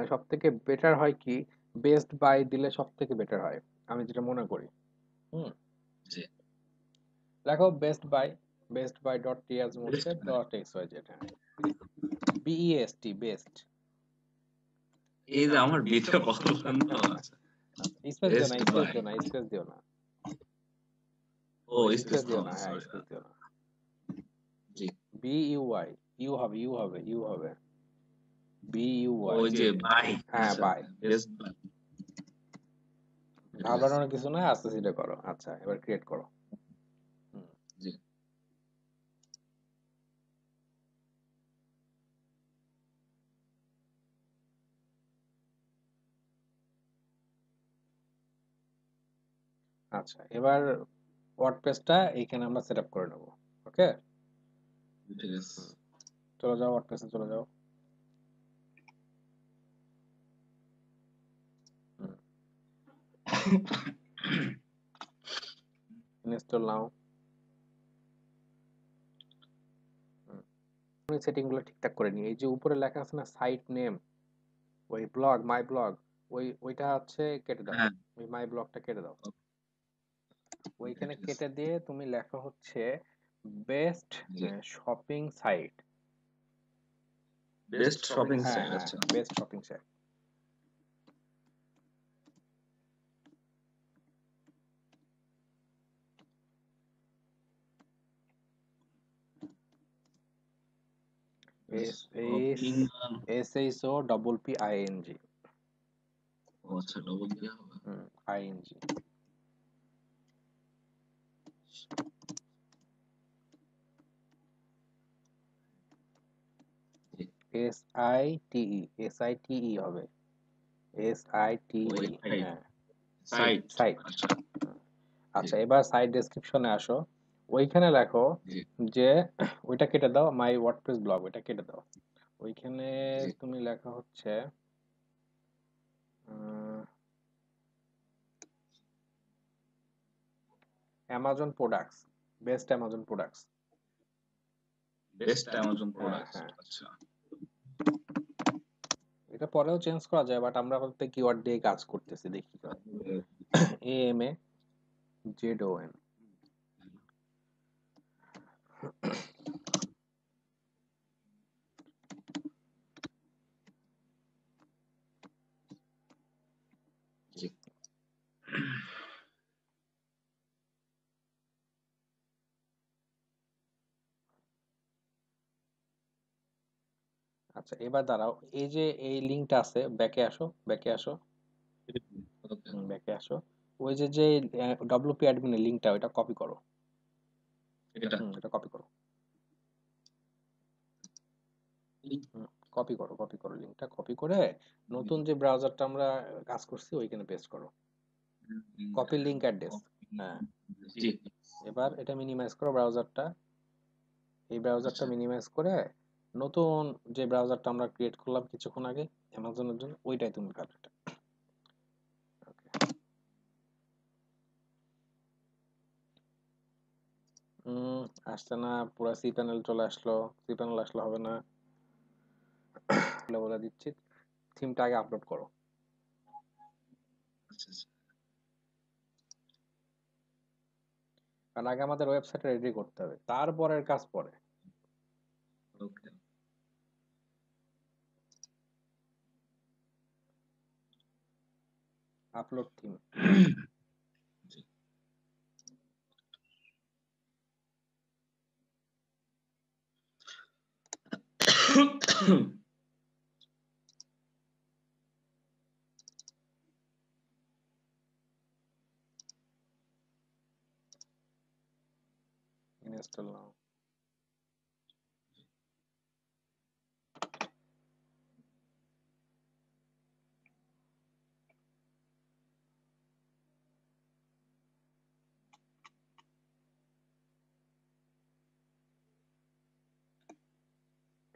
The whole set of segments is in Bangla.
সব থেকে বেটার হয় কি বেস্ট বাই দিলে সব থেকে বেটার হয় আমি যেটা মনে করি। হুম, জি লেখো best by dot TS best মুছে ডট এক্স ওয়াই জেড। হ্যাঁ, বিইএসটি বেস্ট। এই যে আমার বিটা বললাম তো আচ্ছা স্পেস দিও বেস্ট না, স্পেস বাই দিও না, স্পেস দিও না, ও স্পেস স্পেস দিও না, হ্যাঁ সরি স্পেস দিও না। G B U Y, U হবে বি ইউ ওয়াই। ওই যে বাই হ্যাঁ আচ্ছা বাই। বেস্ট বাই ঠিক আছে ঘাবড়ানোর কিছু নাই, আস্তে ধীরে করো। আচ্ছা এবার ক্রিয়েট করো। হুম, জি আচ্ছা এবার ওয়ার্ডপ্রেসটা এইখানে আমরা সেট আপ করে নেব। ওকে, ঠিক আছে চলে যাও ওয়ার্ডপ্রেসে চলে যাও। ইনস্টল নাও। সেটিং গুলো ঠিকঠাক করে নিই। এই যে উপরে লেখা আছে না সাইট নেম, ওই ব্লগ মাই ব্লগ, ওইটা হচ্ছে কেটে দাও। হ্যাঁ ওই মাই ব্লগটা কেটে দাও। ওকে ওইখানে ঠিক আছে কেটে দিয়ে তুমি লেখা হচ্ছে বেস্ট জি শপিং সাইট। বেস্ট শপিং হ্যাঁ সাইট হ্যাঁ আচ্ছা best shopping site. S S shopping S H O double P I N G. ও আচ্ছা ডবল দেওয়া হবে আই এন জি। জি S I T E, S I T E হবে, S I T E. Website হ্যাঁ সাইট সাইট। আচ্ছা জি আচ্ছা এবার সাইট ডেসক্রিপশনে আসো। ওইখানে লেখো জি যে ওইটা কেটে দাও, মাই ওয়ার্ডপ্রেস ব্লগ ওইটা কেটে দাও। ওইখানে জি তুমি লেখা হচ্ছে Amazon products, best Amazon products. Best Amazon হ্যাঁ প্রোডাক্টস হ্যাঁ, আচ্ছা এটা পরেও চেঞ্জ করা যায় বাট আমরা বলতে কিওয়ার্ড দিয়ে কাজ করতেছি দেখি। A M A Z O N. জি আচ্ছা এবার দাঁড়াও, এই যে এই লিঙ্কটা আছে, ব্যাকে আসো, ব্যাকে আসো, ওকে ব্যাকে আসো। ওই যে যে ডব্লিউপি অ্যাডমিনের লিঙ্কটা ওইটা কপি করো। এটা এটা কপি করো। কপি করো লিঙ্কটা কপি করে নতুন যে ব্রাউজারটা আমরা কাজ করছি ওইখানে পেস্ট করো। Copy link address. হ্যাঁ, জি এবার এটা মিনিমাইজ করো ব্রাউজারটা। এই ব্রাউজারটা আচ্ছা মিনিমাইজ করে নতুন যে ব্রাউজারটা আমরা ক্রিয়েট করলাম কিছুক্ষণ আগে অ্যামাজনের জন্য ওইটাই তুমি কাটো এটা। আসছে না, পুরো সি প্যানেল চলে আসলো। সি প্যানেল আসলে হবে না, বলে দিচ্ছি। থিমটা আগে আপলোড করো, আচ্ছা আচ্ছা কারণ আগে আমাদের ওয়েবসাইটটা রেডি করতে হবে, তারপরের কাজ পরে। ওকে আপলোড থিম। জি ইনস্টল নাও।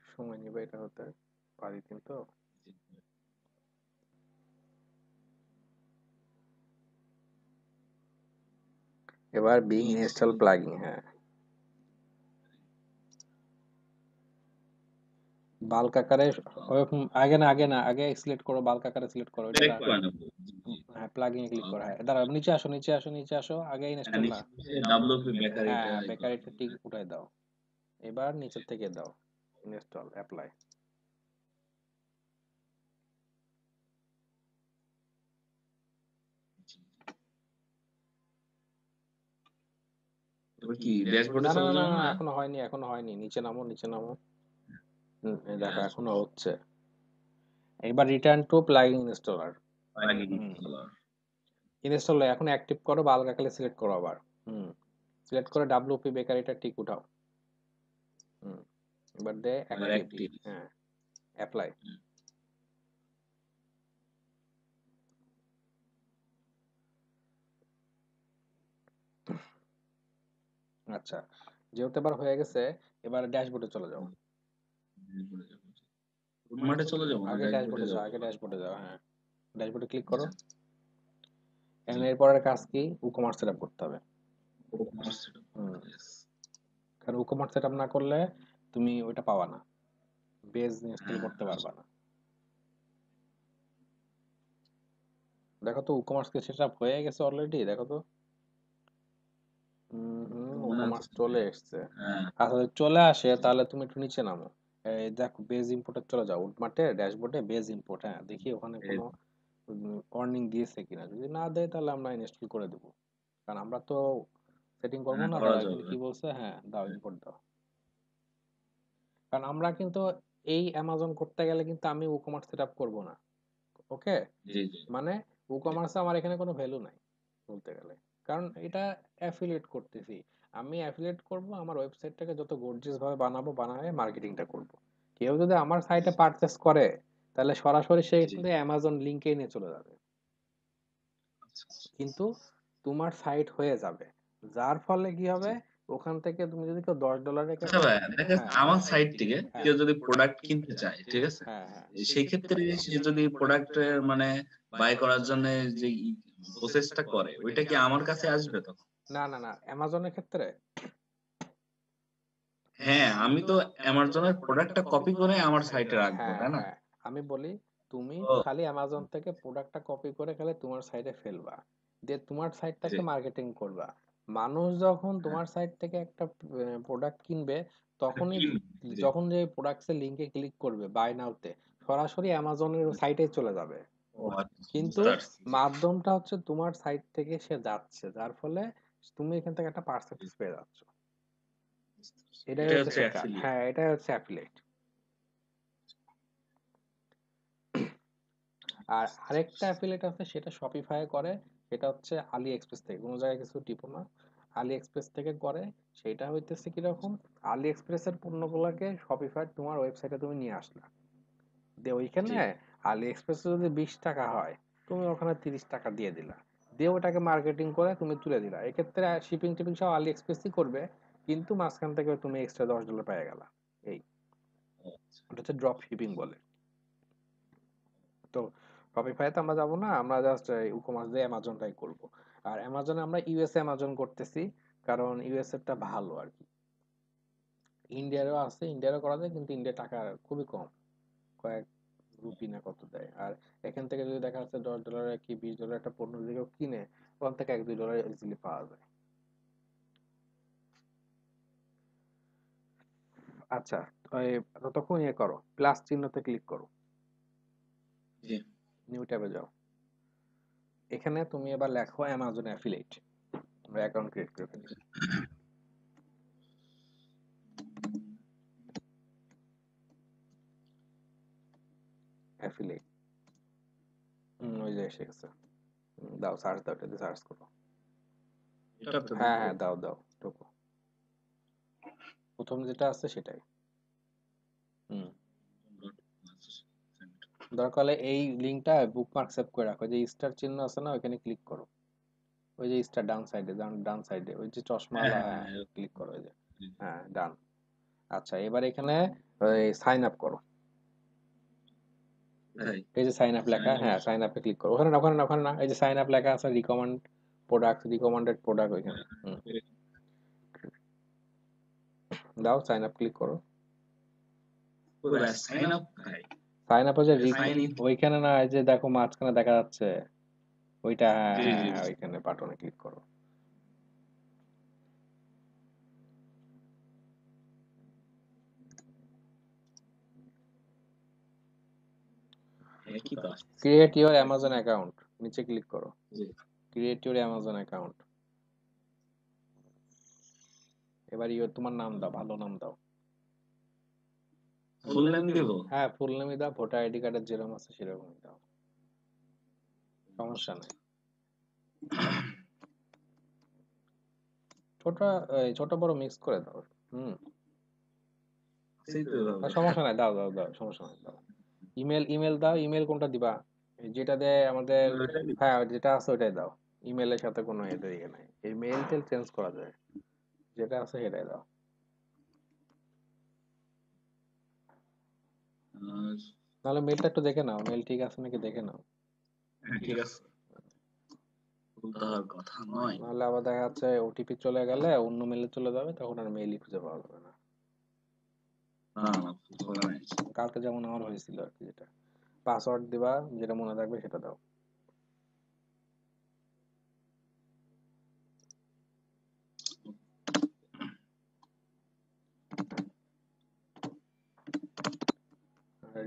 সময় নেবে এটা হতে, পারি কিন্তু। জি এবার বিং ইনস্টল ইনস্টল প্লাগইন। হ্যাঁ, বাল্ক আকারে আগে সিলেক্ট করো, বাল্ক আকারে সিলেক্ট করো এটা। সিলেক্ট করে নেবো। হ্যাঁ, প্লাগইনে ক্লিক করো। হ্যাঁ, দাঁড়াও, নিচে আসো, আগে ইনস্টল না। ডাব্লিউপি হ্যাঁ, বেকারিটা বেকারিটা টিক উঠাই দাও। এবার নিচের থেকে দাও ইনস্টল অ্যাপ্লাই। এবার কি ড্যাশবোর্ডে না না চলে না না যাবো না, না? এখনো হয়নি, নিচে নামো, এই দেখো এখনো হচ্ছে। এবার return to plugin installer. Install এখন অ্যাক্টিভ করো, বাল্ক আকারে সিলেক্ট করো আবার। সিলেক্ট করে ডাব্লিউপি বেকারিটা টিক উঠাও। এবার দে অ্যাক্টিভ। হ্যাঁ, অ্যাপ্লাই। আচ্ছা, যেহেতু এবার হয়ে গেছে, এবার ড্যাশবোর্ডে চলে যাও। মাঠে চলে যাবো না, আগে ড্যাশবোর্ডে ড্যাশবোর্ডে যাও। হ্যাঁ, ড্যাশবোর্ডে ক্লিক করো। এরপরের কাজ কি? ই-কমার্স সেটআপ করতে হবে। কারণ ই-কমার্স সেটআপ না করলে তুমি ওইটা পাবা না, বেজ ইনস্টল করতে পারবা না। দেখো তো ই-কমার্স কি সেটআপ হয়ে গেছে অলরেডি? দেখো তো। ই-কমার্স চলে এসছে। আচ্ছা, যদি চলে আসে তাহলে তুমি একটু নিচে নামো। এই দেখো, বেজ ইম্পোর্টে চলে যাও, মাঠে ড্যাশবোর্ডে বেজ ইম্পোর্ট। হ্যাঁ, দেখি ওখানে কোনো ওয়ার্নিং দিয়েছে কিনা। যদি না দেয় তাহলে আমরা ইনস্টল করে দেবো, কারণ আমরা তো সেটিং করবো না। তারা এখানে কি বলছে? হ্যাঁ, দাও, ইম্পোর্ট দাও। কারণ আমরা কিন্তু এই অ্যামাজন করতে গেলে কিন্তু আমি ই-কমার্স সেটআপ করব না। ওকে, মানে ই-কমার্সে আমার এখানে কোনো ভ্যালু নাই বলতে গেলে, কারণ এটা অ্যাফিলিয়েট করতেছি। আমি অ্যাফিলিয়েট করব, আমার ওয়েবসাইটটাকে যত গর্জিয়াস ভাবে বানাবো, বানায় মার্কেটিংটা করব। কেউ যদি আমার সাইটে পারচেস করে তাহলে সরাসরি সে কিন্তু অ্যামাজন লিংকে নিয়ে চলে যাবে, কিন্তু তোমার সাইট হয়ে যাবে, যার ফলে কি হবে, ওখান থেকে তুমি যদি কেউ $10 আচ্ছা ভাই, দেখেন আমার সাইট থেকে কেউ যদি প্রোডাক্ট কিনতে চায়, ঠিক আছে, সেই ক্ষেত্রে সে যদি প্রোডাক্ট মানে বাই করার জন্য যে প্রসেসটা করে, ওইটা কি আমার কাছে আসবে তখন? না না না, অ্যামাজনের ক্ষেত্রে হ্যাঁ, আমি তো অ্যামাজনের প্রোডাক্টটা কপি করে আমার সাইটে রাখবো, হ্যাঁ তাই না? হ্যাঁ, আমি বলি তুমি খালি অ্যামাজন থেকে প্রোডাক্টটা কপি করে খালি তোমার সাইটে ফেলবা, দিয়ে তোমার সাইটটাকে মার্কেটিং করবা। মানুষ যখন তোমার সাইট থেকে একটা প্রোডাক্ট কিনবে, তখনই যখন যে প্রোডাক্টসের লিংকে ক্লিক করবে বাই নাওতে, সরাসরি অ্যামাজনের সাইটে চলে যাবে। কিন্তু মাধ্যমটা হচ্ছে তোমার সাইট থেকে সে যাচ্ছে, যার ফলে তুমি এখান থেকে একটা পার্সেন্টেজ পেয়ে যাচ্ছ। এটাই হচ্ছে শেখা। হ্যাঁ, এটাই হচ্ছে অ্যাফিলিয়েট। আর আরেকটা অ্যাফিলিয়েট আছে, সেটা শপিফাই করে। সেটা হচ্ছে আলি এক্সপ্রেস থেকে, কোনো জায়গায় কিছু টিপো না, আলি এক্সপ্রেস থেকে করে। সেটা হইতেছে কিরকম, আলি এক্সপ্রেসের পণ্যগুলোকে শপিফাই তোমার ওয়েবসাইটে তুমি নিয়ে আসলা, দিয়ে ওইখানে আলি এক্সপ্রেসে যদি $20 হয়, তুমি ওখানে $30 দিয়ে দিলা, দিয়ে ওটাকে মার্কেটিং করে তুমি তুলে দিলা। এক্ষেত্রে শিপিং টিপিং সব আলি এক্সপ্রেসই করবে, কিন্তু মাঝখান থেকে তুমি এক্সট্রা $10 পেয়ে গেলা। এই ওটা হচ্ছে ড্রপ শিপিং বলে। তো শপিফাইতে আমরা যাব না, আমরা জাস্ট ই-কমার্স দিয়ে অ্যামাজনটাই করব। আর অ্যামাজনে আমরা ইউএসএ অ্যামাজন করতেছি, কারণ ইউএস এরটা ভালো আর কি। ইন্ডিয়ারও আছে, ইন্ডিয়ারও করা যায়, কিন্তু ইন্ডিয়ার টাকা খুবই কম, কয়েক রুপি না কত দেয়। আর এখান থেকে যদি দেখা যাচ্ছে $10 কি $20 একটা পণ্য যদি কেউ কিনে, ওখান থেকে $1-2 ইজিলি পাওয়া যায়। আচ্ছা, ততক্ষণ ইয়ে করো, প্লাস চিহ্নতে ক্লিক করো, নিউ ট্যাবে যাও। এখানে তুমি এবার লেখো অ্যামাজন অ্যাফিলিয়েট। আমরা অ্যাকাউন্ট ক্রিয়েট করে ফেলি। অ্যাফিলিয়েট, ওই যে এসে গেছে। দাও, সার্চ দাও, এটাতে সার্চ করো। হ্যাঁ হ্যাঁ, দাও দাও, ঢোকো। প্রথম যেটা আছে সেটাই। দরকার হলে এই লিঙ্কটা বুকমার্ক সেভ করে রাখো, যে স্টার চিহ্ন আছে না, ওইখানে ক্লিক করো। ওই যে স্টার ডান সাইডে, ডান সাইডে ওই যে চশমাওয়ালা, হ্যাঁ ক্লিক করো, ওই যে, হ্যাঁ ডান। আচ্ছা, এবার এখানে ওই সাইন আপ করো। এই যে সাইন আপ লেখা, হ্যাঁ সাইন আপে ক্লিক করো। ওখানে ওখানে ওখানে না, এই যে সাইন আপ লেখা আছে, রিকমেন্ডেড প্রোডাক্ট, ওইখানে দাও, সাইন আপ ক্লিক করো। সাইন আপ কোথায়? সাইন আপ যে সাইন ইন। ওইখানে না, এই যে দেখো মাঝখানে দেখা যাচ্ছে ওইটা, হ্যাঁ জি হ্যাঁ জি হ্যাঁ, ওইখানে বাটনে ক্লিক করো। একই তো আসছে। ক্রিয়েট ইওর অ্যামাজন অ্যাকাউন্ট, নিচে ক্লিক করো, জি। Create your Amazon account. এবার তোমার নাম দাও, ভালো নাম দাও। ফুল নেম দিব? হ্যাঁ ফুল নেমই দাও, ভোটার আইডি কার্ডের যেরকম আছে সেরকমই দাও, সমস্যা নেই। ছোট ছোট বড় মিক্স করে দাও। হুম, সেই তো এভাবে। সমস্যা নাই, দাও দাও দাও, সমস্যা নাই, দাও। ইমেল, ইমেল দাও। ইমেল কোনটা দিবা? যেটা দেয় আমাদের, ওইটাই দিব। হ্যাঁ যেটা আছে ওইটাই দাও। ইমেলের সাথে কোনো এদের ইয়ে নাই, এই মেল টেল চেঞ্জ করা যায়, যেটা আছে সেটাই দাও। নাহলে মেলটা একটু দেখে নাও, মেল ঠিক আছে নাকি দেখে নাও। হ্যাঁ ঠিক আছে, ভুলতে হওয়ার কথা নয়। নাহলে আবার দেখা যাচ্ছে ওটিপি চলে গেলে অন্য মেলে চলে যাবে, তখন আর মেইলই খুঁজে পাওয়া যাবে না। না না, ভুলতে হবে না। কালকে যেমন আমার হয়েছিল আর কি, যেটা পাসওয়ার্ড দিবা, যেটা মনে থাকবে সেটা দাও।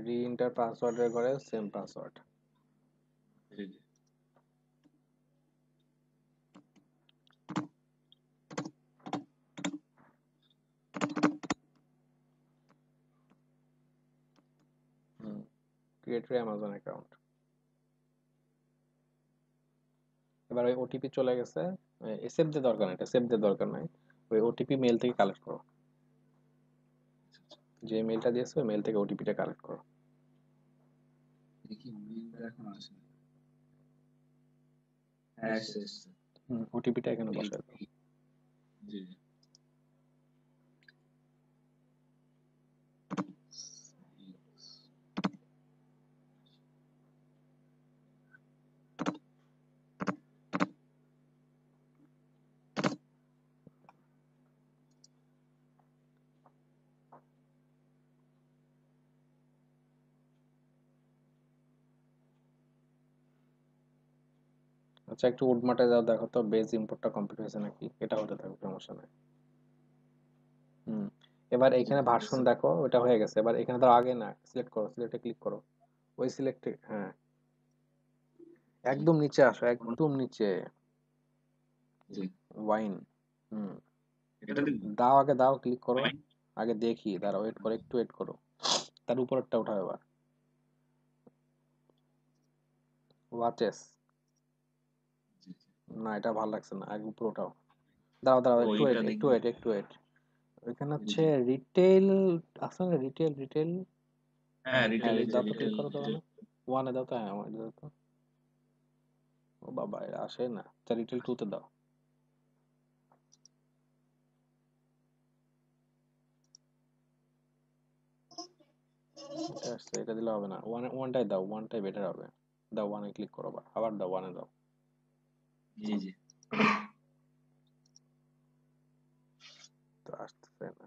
রি এন্টার পাসওয়ার্ডের ঘরে same password. G G. Create your Amazon account. এবার ওই ওটিপি চলে গেছে, সেভ দিয়ে দরকার নাই, এটা সেভ দিয়ে দরকার নাই। ওই ওটিপি মেল থেকে কালেক্ট করো, যে মেলটা দিয়েছে ওই মেল থেকে ওটিপিটা কালেক্ট করো। দেখি মেইলটা এখন আসে না। হ্যাঁ আসছে আসছে। ওটিপিটা এখানে বসাই দাও। জি জি। আচ্ছা একটু উডমার্টে যাও, দেখো তো বেজ ইম্পোর্টটা কমপ্লিট হয়েছে নাকি, এটা হতে থাকবে, সমস্যা নাই। হুম, এবার জি এখানে ভার্সন হইতেছে। দেখো, ওটা হয়ে গেছে। এবার এখানে তো আগে না, সিলেক্ট করো, সিলেক্টে ক্লিক করো, ওই সিলেক্টে, হ্যাঁ জি। একদম নিচে আসো, একদম নিচে, জি। ওয়াইন। হুম, এটা দিব? দাও আগে, দাও ক্লিক করো, আগে দেখি, দাঁড়াও ওয়েট করো, একটু ওয়েট করো, তার উপরেরটা উঠাও এবার, ওয়াচেস। জি জি। না এটা ভালো লাগছে না, আগে উপরে উঠাও, দাঁড়াও দাঁড়াও, একটু ওয়েট, ওইটা একটু দেখি। ওয়েট, একটু ওয়েট। ওইখানে জি হচ্ছে জি। রিটেল, আছে না রিটেল, রিটেল, হ্যাঁ হ্যাঁ রিটেল, এই যে দাও তো, ক্লিক রিটেল। করো তো, ওয়ানে দাও তো, হ্যাঁ ওয়ানে দাও তো। ও বাবা এরা আসে না, আচ্ছা রিটেল টু তে দাও। এটা আসছে, এটা দিলে হবে না, ওয়ানটাই দাও, ওয়ানটাই বেটার হবে। দাও ওয়ানে ক্লিক করো, আবার আবার দাও, ওয়ানে দাও। জি জি। তো আসতেছে না।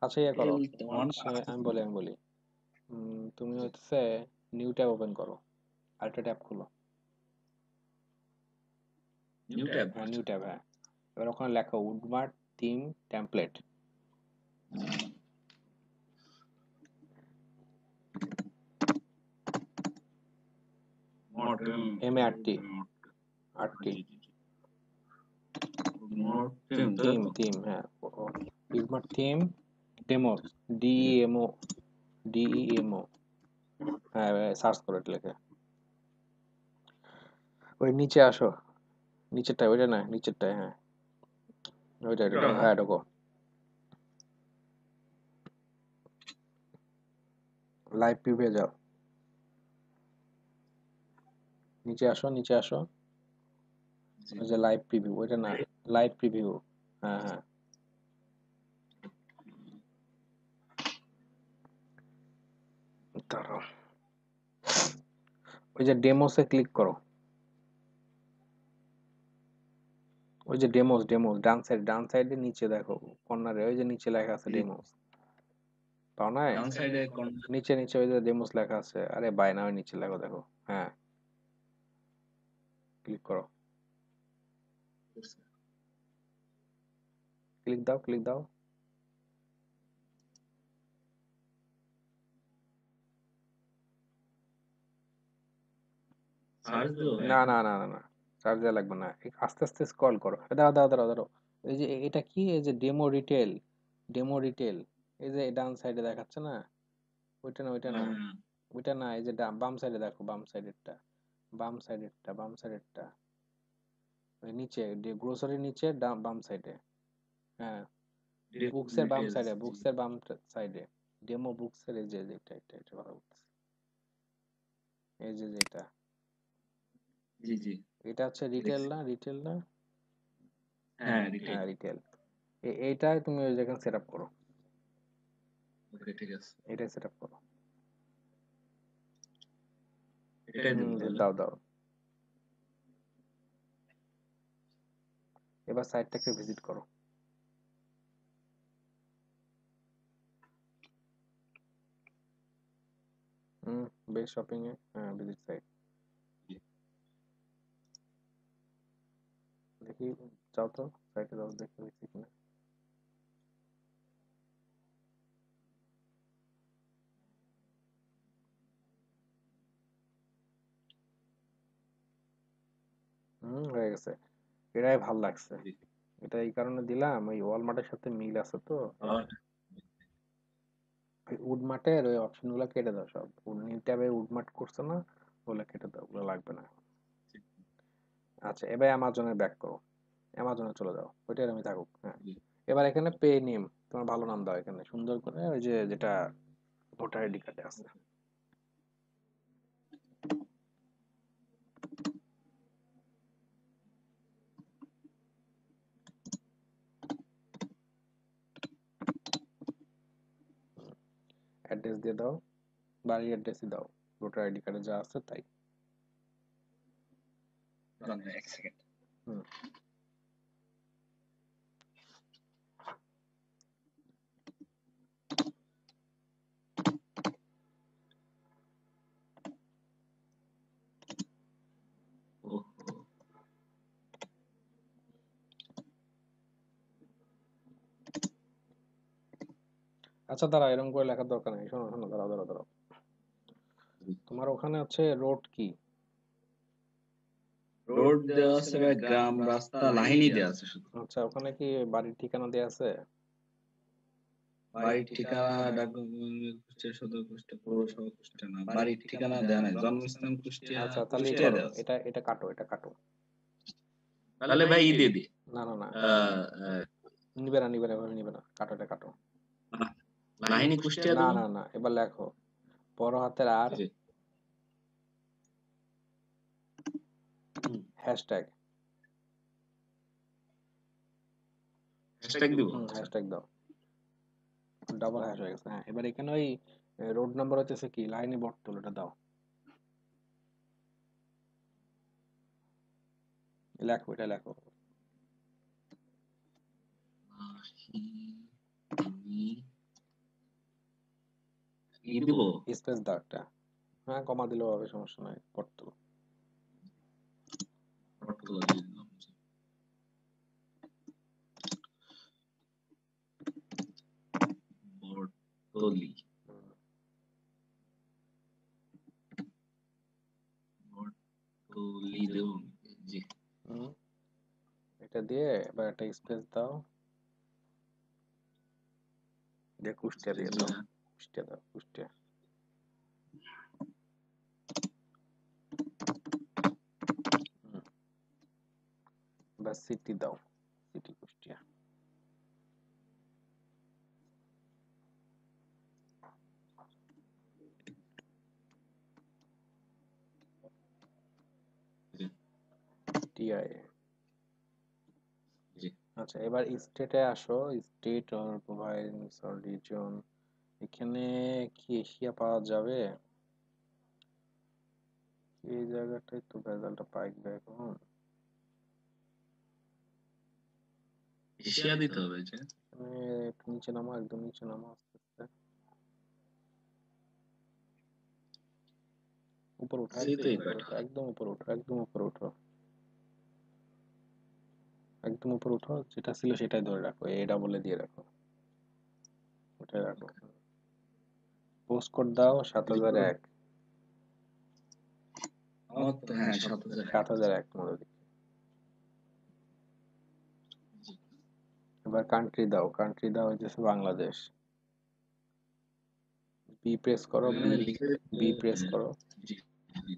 আচ্ছা ইয়ে করো, রিটেল ওয়ানটা আমি আসতেছে বলি, না। আমি বলি, তুমি জি। হচ্ছে নিউ ট্যাব ওপেন করো, আরেকটা ট্যাব খুলো। New tab. হ্যাঁ নিউ ট্যাব, হ্যাঁ। এবার ওখানে লেখো Woodmart theme template, molten. M A R T, R T, G G G. Molten তাই থিম, তো? থিম, হ্যাঁ উডমার্ট থিম ডেমোস, ডিইএমও, ডিইএমও, হ্যাঁ সার্চ করো এটা লিখে। ওই নিচে আসো, নিচেরটায়, ওইটা না নিচেরটায়, হ্যাঁ ওইটা, এটা ঢোকো, হ্যাঁ ঢোকো, লাইভ প্রিভিউ যাও, নিচে আসো, নিচে আসো, জি। ওই যে লাইভ প্রিভিউ, ওইটা না, লাইভ প্রিভিউ, হ্যাঁ হ্যাঁ, দাঁড়াও, ওই যে ডেমোসে ক্লিক করো, ওই যে ডেমোস, ডেমোস ডান সাইড, ডান সাইডে নিচে দেখো কর্নারে, ওই যে নিচে লেখা আছে জি। ডেমোস, পাও নাই? ডান সাইডে নিচে নিচে ওই যে ডেমোস লেখা আছে, আরে বাই না, ওই নিচে লেখো, দেখো। হ্যাঁ, ক্লিক করো, ক্লিক দাও, ক্লিক দাও। সার্চ দিও না না না না না, চার্জ দেওয়া লাগবে না, আস্তে আস্তে স্ক্রল করো। দাঁড়াও দাঁড়াও দাঁড়াও দাঁড়াও, এই যে এটা কি, এই যে ডেমো রিটেল, ডেমো রিটেল, এই যে ডান সাইডে দেখাচ্ছে না, ওইটা না, ওইটা না, ওইটা না, এই যে বাম সাইডে দেখো, বাম সাইডেরটা, বাম সাইডেরটা, বাম সাইডেরটা, ওই নিচে গ্রোসারির নিচে বাম সাইডে। হ্যাঁ, বুকসের বাম সাইডে, বুকসের বাম সাইডে, ডেমো বুকসের, এই যে এটা এটা এটা কথা বলতেছি, এই যে যেটা, জি জি, এটা হচ্ছে রিটেল না, রিটেল না? হ্যাঁ হ্যাঁ রিটেল, এইটাই তুমি ওই জায়গায় সেট আপ করো, ওকে ঠিক আছে, এটাই সেট আপ করো। এটাই দেবো তাহলে। দাও দাও, এবার সাইটটাকে ভিজিট করো। বেস শপিং এ, হ্যাঁ ভিজিট সাইট, দেখি, যাও তো, সাইটে যাও, দেখি হয়েছে কিনা। হয়ে গেছে, এটাই ভাল লাগছে। এটা এই কারণে দিলাম, ওই ওয়ালমার্টের সাথে মিল আছে তো। ওই উডমার্টের ওই অপশন গুলো কেটে দাও সব, নিউ ট্যাবে উডমার্ট করছে না, ওগুলো কেটে দাও, ওগুলো লাগবে না। আচ্ছা, এবার অ্যামাজনে ব্যাক করো, অ্যামাজনে চলে যাও, ওইটা আমি থাকুক। হ্যাঁ, এবার এখানে পে নেম, তোমার ভালো নাম দাও এখানে সুন্দর করে, ওই যে যেটা ভোটার আইডি কার্ডে আছে। অ্যাড্রেস দিয়ে দাও, বাড়ির অ্যাড্রেসই দাও, ভোটার আইডি কার্ডে যা আছে তাই। এক সেকেন্ড। হুম, আচ্ছা দাঁড়া, এরকম করে লেখার দরকার নেই, শোনো শোনো, দাঁড়াও দাঁড়াও দাঁড়াও, তোমার ওখানে হচ্ছে রোড কি? রোড দেওয়া আছে ভাই, গ্রাম রাস্তা লাইনই দেওয়া আছে শুধু। আচ্ছা, ওখানে কি বাড়ির ঠিকানা দেওয়া আছে? বাড়ির ঠিকানা ঢাকা কুষ্টিয়া সদর, কুষ্টিয়া পৌরসভা, কুষ্টিয়া না, বাড়ির ঠিকানা দেওয়া নাই, জন্মস্থান কুষ্টিয়া, আচ্ছা তাহলে কুষ্টিয়া করো, দেওয়া আছে। এটা এটা কাটো, এটা কাটো। তাহলে ভাই ই দিয়ে দিই, না না না, আহ, নিবে না নিবে না, এভাবে নিবে না, কাটো, এটা কাটো। লাহিনী কুষ্টিয়া না দেবো। না না, এবার লেখো বড় হাতের আর, হ্যাশট্যাগ, হ্যাশট্যাগ দিব। হ্যাশট্যাগ দাও, ডাবল হ্যাশ হয়ে গেছে। হ্যাঁ, এবার এখানে ওই রোড নাম্বার হচ্ছে কি, লাইনে বর্তল, এটা দাও, লেখো, এটা লেখো। ই দিব, স্পেস দাও একটা, হ্যাঁ কমা দিলেও হবে, সমস্যা নাই, বর্তল। বটতলি, বটতলি দেব, জি। এটা দিয়ে এবার একটা স্পেস দাও, দিয়ে কুষ্টিয়া দিয়ে দাও, কুষ্টিয়া দাও, কুষ্টিয়া। বা সিটি দাও, সিটি কুষ্টিয়া। টিআই। আচ্ছা, এবার স্টেটে আসো, স্টেট অর প্রোভিন্স অর রিজন, এখানে কি এশিয়া পাওয়া যাবে? এই জায়গাটাই তো ভেজালটা পাইবে এখন। এশিয়া দিতে হবে যে, একটু নিচে নামো, একদম নিচে নামো, আস্তে আস্তে। উপর উঠো, সেই তো এই একদম উপর কয়টা। উঠো, একদম উপর উঠো, একদম উপর উঠো, একদম উপর উঠো, যেটা ছিল সেটাই ধরে রাখো, এটা বলে দিয়ে রাখো, ওটাই রাখো। পোস্ট কোড দাও ক্লিক করো। 7001, আমার তো হ্যাঁ 7000। 7001 মনে দিচ্ছি। এবার কান্ট্রি দাও, কান্ট্রি দাও হইতেছে বাংলাদেশ। বি প্রেস করো, বি, লিখে বি প্রেস হ্যাঁ, করো, জি, জি।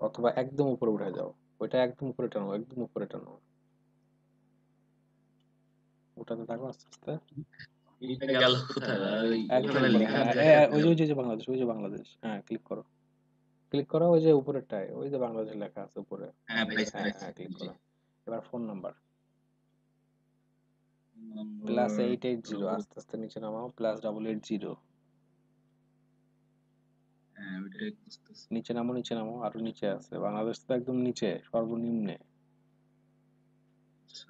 অথবা একদম উপরে উঠে যাও, ওইটা একদম উপরে টানো, একদম উপরে টানো, উঠাতে থাকো আস্তে আস্তে, এটা গেল কোথায়? আর একদম ওখানে উপরে, লেখার হ্যাঁ জায়গায় ওই যে গেল। ওই যে বাংলাদেশ, ওই যে বাংলাদেশ, হ্যাঁ ক্লিক করো, ক্লিক করো ওই যে উপরেরটায়, ওই যে বাংলাদেশ লেখা আছে উপরে, হ্যাঁ পাইছি হ্যাঁ পাইছি। হ্যাঁ ক্লিক জি। করো। এবার ফোন নাম্বার নম্বর +880, আস্তে আস্তে নিচে নামাও, +880, হ্যাঁ ওইটাই খুঁজতেছি। নিচে নামো, নিচে নামো, আরো নিচে আছে, বাংলাদেশ তো একদম নিচে সর্বনিম্নে। আচ্ছা,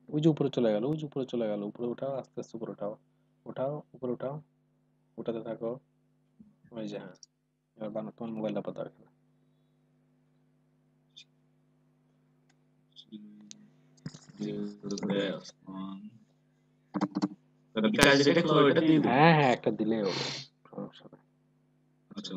ওই যে উপরে চলে গেল, ওই যে উপরে চলে গেল, উপরে উঠাও, আস্তে আস্তে উপরে উঠাও, উঠাও উপরে উঠাও, উঠাতে থাকো, ওই যে হ্যাঁ। এবার বানাও, তোমার মোবাইলটা পাতা এখানে, করে ওসমান। বিকাশ যেটা খোলা ওইটা দিয়ে দিবো। হ্যাঁ হ্যাঁ একটা দিলেই হলো, সমস্যা নেই। আচ্ছা,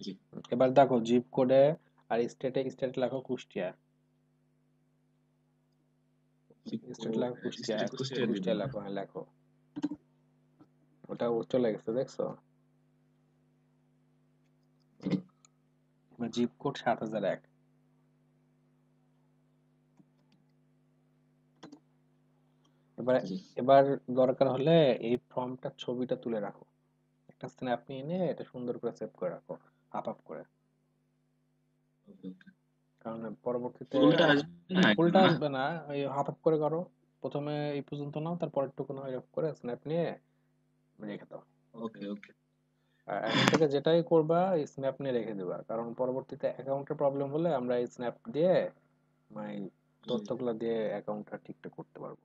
জি। এবার দেখো জিপ কোডে আর স্টেটে, স্টেট লেখো কুষ্টিয়া, স্টেট লেখো কুষ্টিয়া, স্টেট কুষ্টিয়া দিব কুষ্টিয়া না? লেখো, হ্যাঁ লেখো, ওটা চলে গেছে দেখছো। Zip code 7001। এবার, জি। এবার দরকার হলে এই ফর্মটার ছবিটা তুলে রাখো, একটা স্ন্যাপ নিয়ে এনে এটা সুন্দর করে সেভ করে রাখো, আপ আপ করে, ওকে, ওকে। কারণ পরবর্তীতে ফুলটা আসবে না ফুলটা এখানে না? আসবে না, ওই হাফ হাফ করে করো, প্রথমে এই পর্যন্ত নাও, তারপর টুকু নাও, এরকম করে স্ন্যাপ নিয়ে রেখে দাও। ওকে, ওকে। আর এখন থেকে যেটাই করবা এই স্ন্যাপ নিয়ে রেখে দিবা, কারণ পরবর্তীতে অ্যাকাউন্টের প্রবলেম হলে আমরা এই স্ন্যাপ দিয়ে মানে জি। তথ্যগুলো দিয়ে অ্যাকাউন্টটা ঠিকঠাক করতে পারবো।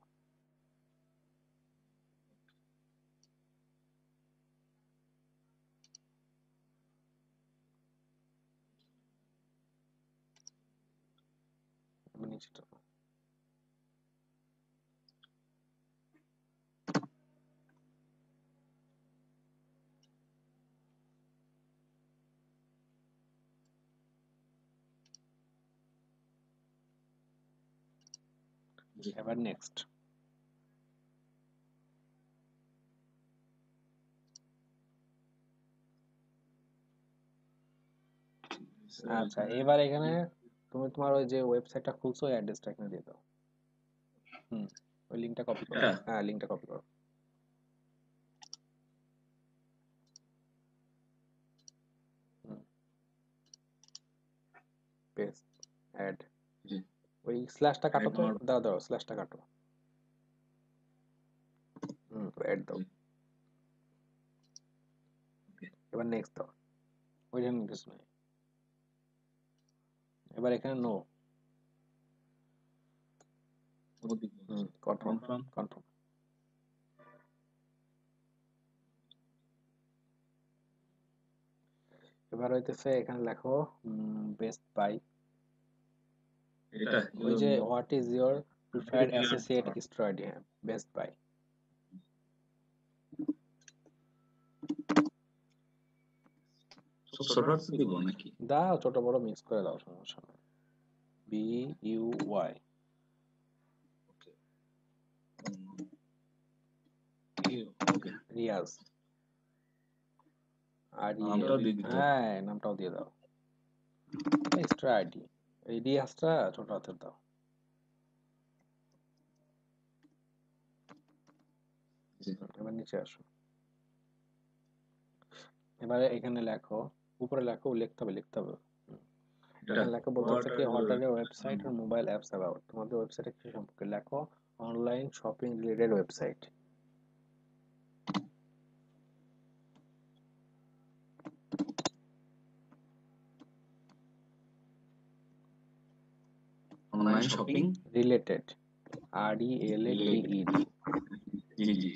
নিচেটা জি। এবার নেক্সট। আচ্ছা এবার এখানে তুমি তোমার ওই যে ওয়েবসাইটটা খুলছো ওই অ্যাড্রেসটা এখানে দিয়ে দাও। হুম, ওই লিঙ্কটা কপি করো, এটা হ্যাঁ লিঙ্কটা কপি করো, হুম, পেস্ট, অ্যাড, জি। ওই স্ল্যাশটা কাটো অ্যাড তো, আমার। দাও দাও স্ল্যাশটা কাটো, হুম অ্যাড দাও। জি। এবার নেক্সট দাও, ওইখানে কিছু নেই, এবার এখানে নো, ওকে, হুম কনফার্ম, কনফার্ম। কনফার্ম। এবার হইতেছে এখানে লেখো বেস্ট বাই, এটা ওই যে what is your preferred associate store ID, হ্যাঁ বেস্ট বাই। সব ছোট হাতে দিব নাকি? দাও ছোট বড় মিক্স করে দাও, সমস্যা নেই। BUY, ওকে, ওকে। রিয়াজ, আর নামটাও দিয়ে দিতে হবে। হ্যাঁ নামটাও দিয়ে দাও, এক্সট্রা আইডি, এই রিয়াজটা ছোট হাতের দাও। জি। এবার নিচে আসো, এবারে এখানে লেখো, উপরে লেখো, লিখতে হবে লিখতে হবে। এটা এখানে লেখো বলতে হোয়াট হচ্ছে আর কি হোয়াট আর ইউর ওয়েবসাইট আর মোবাইল অ্যাপস অ্যাবাউট, তোমাদের ওয়েবসাইটে কি সম্পর্কে লেখো, online shopping related website. Online shopping related, RELATED, জি জি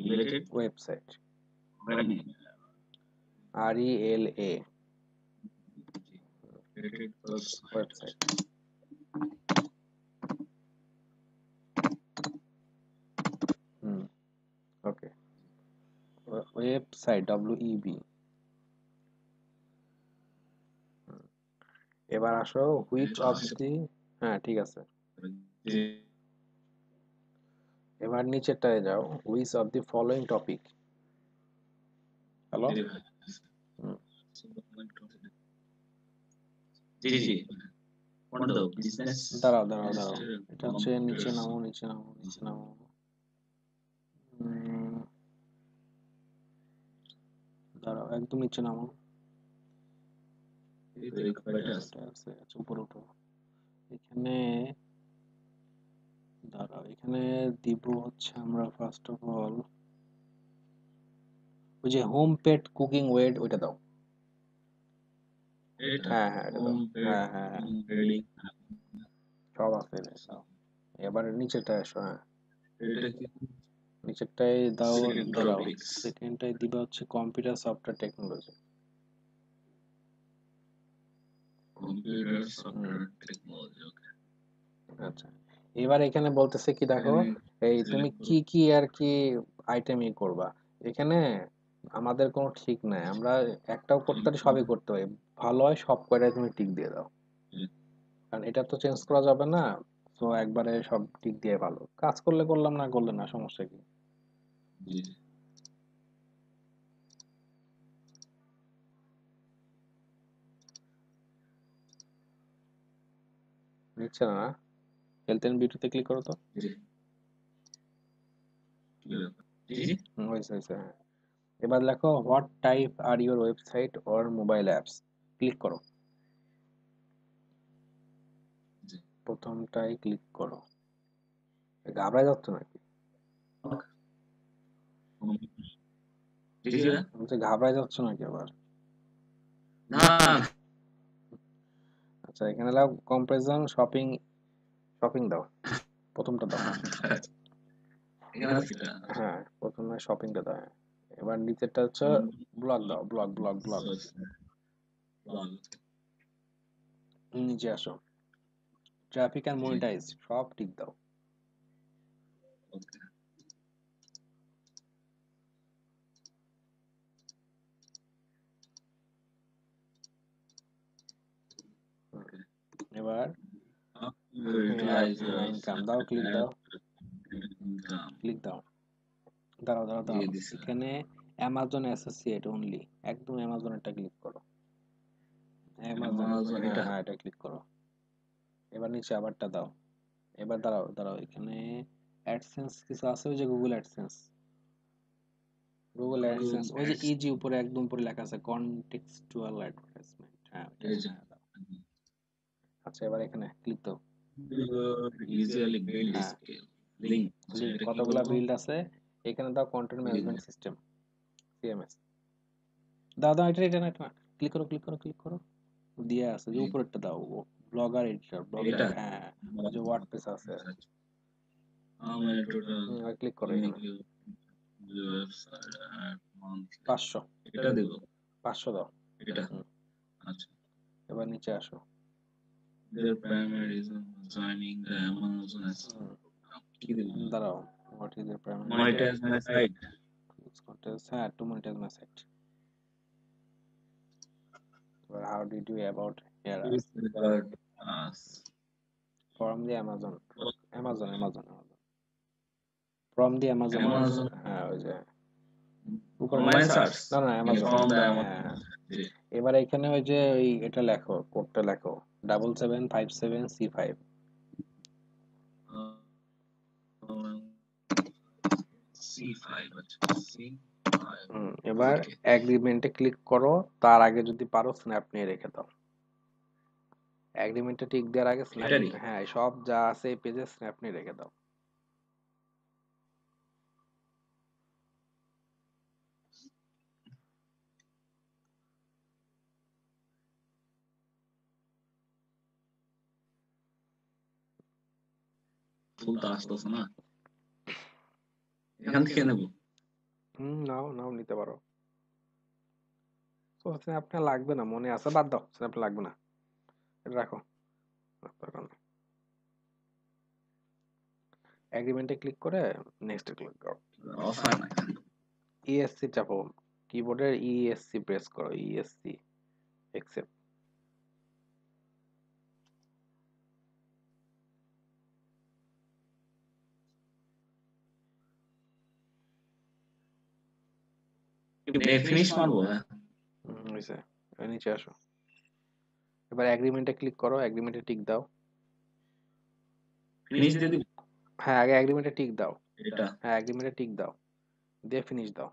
related website, RELA website. Okay, website WEB। এবার আসো হুইচ অফ দি, হ্যাঁ ঠিক আছে, এবার নিচেরটায় যাও, which of the following topic. Hello, জি জি কোনটা দাও বিজনেস দাঁড়াও দাঁড়াও দাঁড়াও, এটা হচ্ছে নিচে নামো নিচে নামো নিচে নামো। দাঁড়াও একদম নিচে নামো, আছে আচ্ছা উপরে উঠো। এখানে দাঁড়াও, এখানে দিব হচ্ছে আমরা ফার্স্ট অফ অল ওই যে হোম পেট কুকিং ওয়েড ওইটা দাও। হ্যাঁ হ্যাঁ এটা দাও, হ্যাঁ হ্যাঁ হ্যাঁ সব আছে এটা দাও। এবার নিচেরটা এসো, হ্যাঁ নিচেরটাই দাও, দাঁড়াও সেকেন্ডটাই দিবা হচ্ছে কম্পিউটার সফটওয়্যার টেকনোলজি। আচ্ছা, এবার এখানে বলতেছে কি দেখো, এই তুমি কি কি আর কি আইটেম ই করবা। এখানে আমাদের কোনো ঠিক নাই, আমরা একটাও করতে পারি সবই করতে পারি, ভালো হয় সব কয়টাই তুমি টিক দিয়ে দাও, কারণ এটা তো চেঞ্জ করা যাবে না। তো একবারে সব টিক দিয়ে ভালো, কাজ করলে করলাম, না করলে না, সমস্যা কি। নিচ্ছে না না, হেলথ এন্ড বিউটিতে ক্লিক করো তো। হয়েছে হয়েছে, হ্যাঁ। এবার লেখো what type are your website or mobile apps, click করো, প্রথমটাই ক্লিক করো। ঘাবড়ায় যাচ্ছ নাকি? বলছে ঘাবড়ায় যাচ্ছ নাকি আবার? না আচ্ছা এখানে লাও কম্পারিজন শপিং, শপিং দাও, প্রথমটা দাও। হ্যাঁ প্রথমে শপিংটা দাও, হ্যাঁ। এবার নিচেরটা হচ্ছে ব্লগ দাও, ব্লগ ব্লগ ব্লগ। নিচে আসো, ট্রাফিক আর মনিটাইজ সব ঠিক দাও। এবার ইনকাম দাও, ক্লিক দাও, ক্লিক দাও। দাঁড়াও দাঁড়াও দাঁড়াও, এখানে অ্যামাজন অ্যাসোসিয়েট অনলি, একদম অ্যামাজনেরটা ক্লিক করো, অ্যামাজন, হ্যাঁ হ্যাঁ এটা ক্লিক করো। এবার নিচে আবারটা দাও। এবার দাঁড়াও দাঁড়াও, এখানে অ্যাডসেন্স কিছু আছে, ওই যে গুগল অ্যাডসেন্স, গুগল অ্যাডসেন্স ওই যে ইজি উপরে একদম উপরে লেখা আছে কন্টেক্সচুয়াল অ্যাডভার্টাইজমেন্ট, হ্যাঁ হ্যাঁ দাও। আচ্ছা এবার এখানে ক্লিক দাও, হ্যাঁ লিঙ্ক, কতগুলা বিল্ড আছে এখানে দাও, কন্টেন্ট ম্যানেজমেন্ট সিস্টেম CMS দাও দাও, এটা না, এটা না, ক্লিক করো ক্লিক করো ক্লিক করো, দিয়ে আছে যে উপরেরটা দাও, ব্লগার এডিটর, ব্লগার, হ্যাঁ ওই যে ওয়ার্ডপ্রেস আছে, ক্লিক করো এখানে 500, এটা দেব 500 দাও। এটা আচ্ছা এবার নিচে আসো, their primary reason for joining the Amazon কি দেব দাঁড়াও, what is your primary monetize my site হ্যাঁ to monetize my site. How did you about here regard us from the Amazon, Amazon Amazon Amazon from the Amazon, হ্যাঁ ওই যে উপরে online search না না Amazon, from the হ্যাঁ। এবার এখানে ওই যে ওই এটা লেখো, কোডটা লেখো 7757C5। C5 এবার এগ্রিমেন্টে ক্লিক করো, তার আগে যদি পারো স্ন্যাপ নিয়ে রেখে দাও। এগ্রিমেন্টে টিক দেওয়ার আগে স্ন্যাপ, হ্যাঁ সব যা আছে এই পেজে স্ন্যাপ নিয়ে রেখে দাও। ফুল তো আসতেছে না, এখান থেকে নেব। নাও নাও, নিতে পারো। তো স্ন্যাপটা লাগবে না, মনে আছে, বাদ দাও, স্ন্যাপটা লাগবে না, এটা রাখো, দরকার নেই। এগ্রিমেন্টে ক্লিক করে নেক্সটে ক্লিক করো। অফ হয় না। ইএসসি চাপো, কিবোর্ডের ইএসসি প্রেস করো, ইএসসি অ্যাকসেপ্ট। ফিনিশ মারবো? হ্যাঁ হইছে, নিচে আসো। এবার এগ্রিমেন্টে ক্লিক করো, এগ্রিমেন্টে টিক দাও। ফিনিশ দিয়ে দিব? হ্যাঁ, আগে এগ্রিমেন্টে টিক দাও। এটা হ্যাঁ, এগ্রিমেন্টে টিক দাও, দিয়ে ফিনিশ দাও।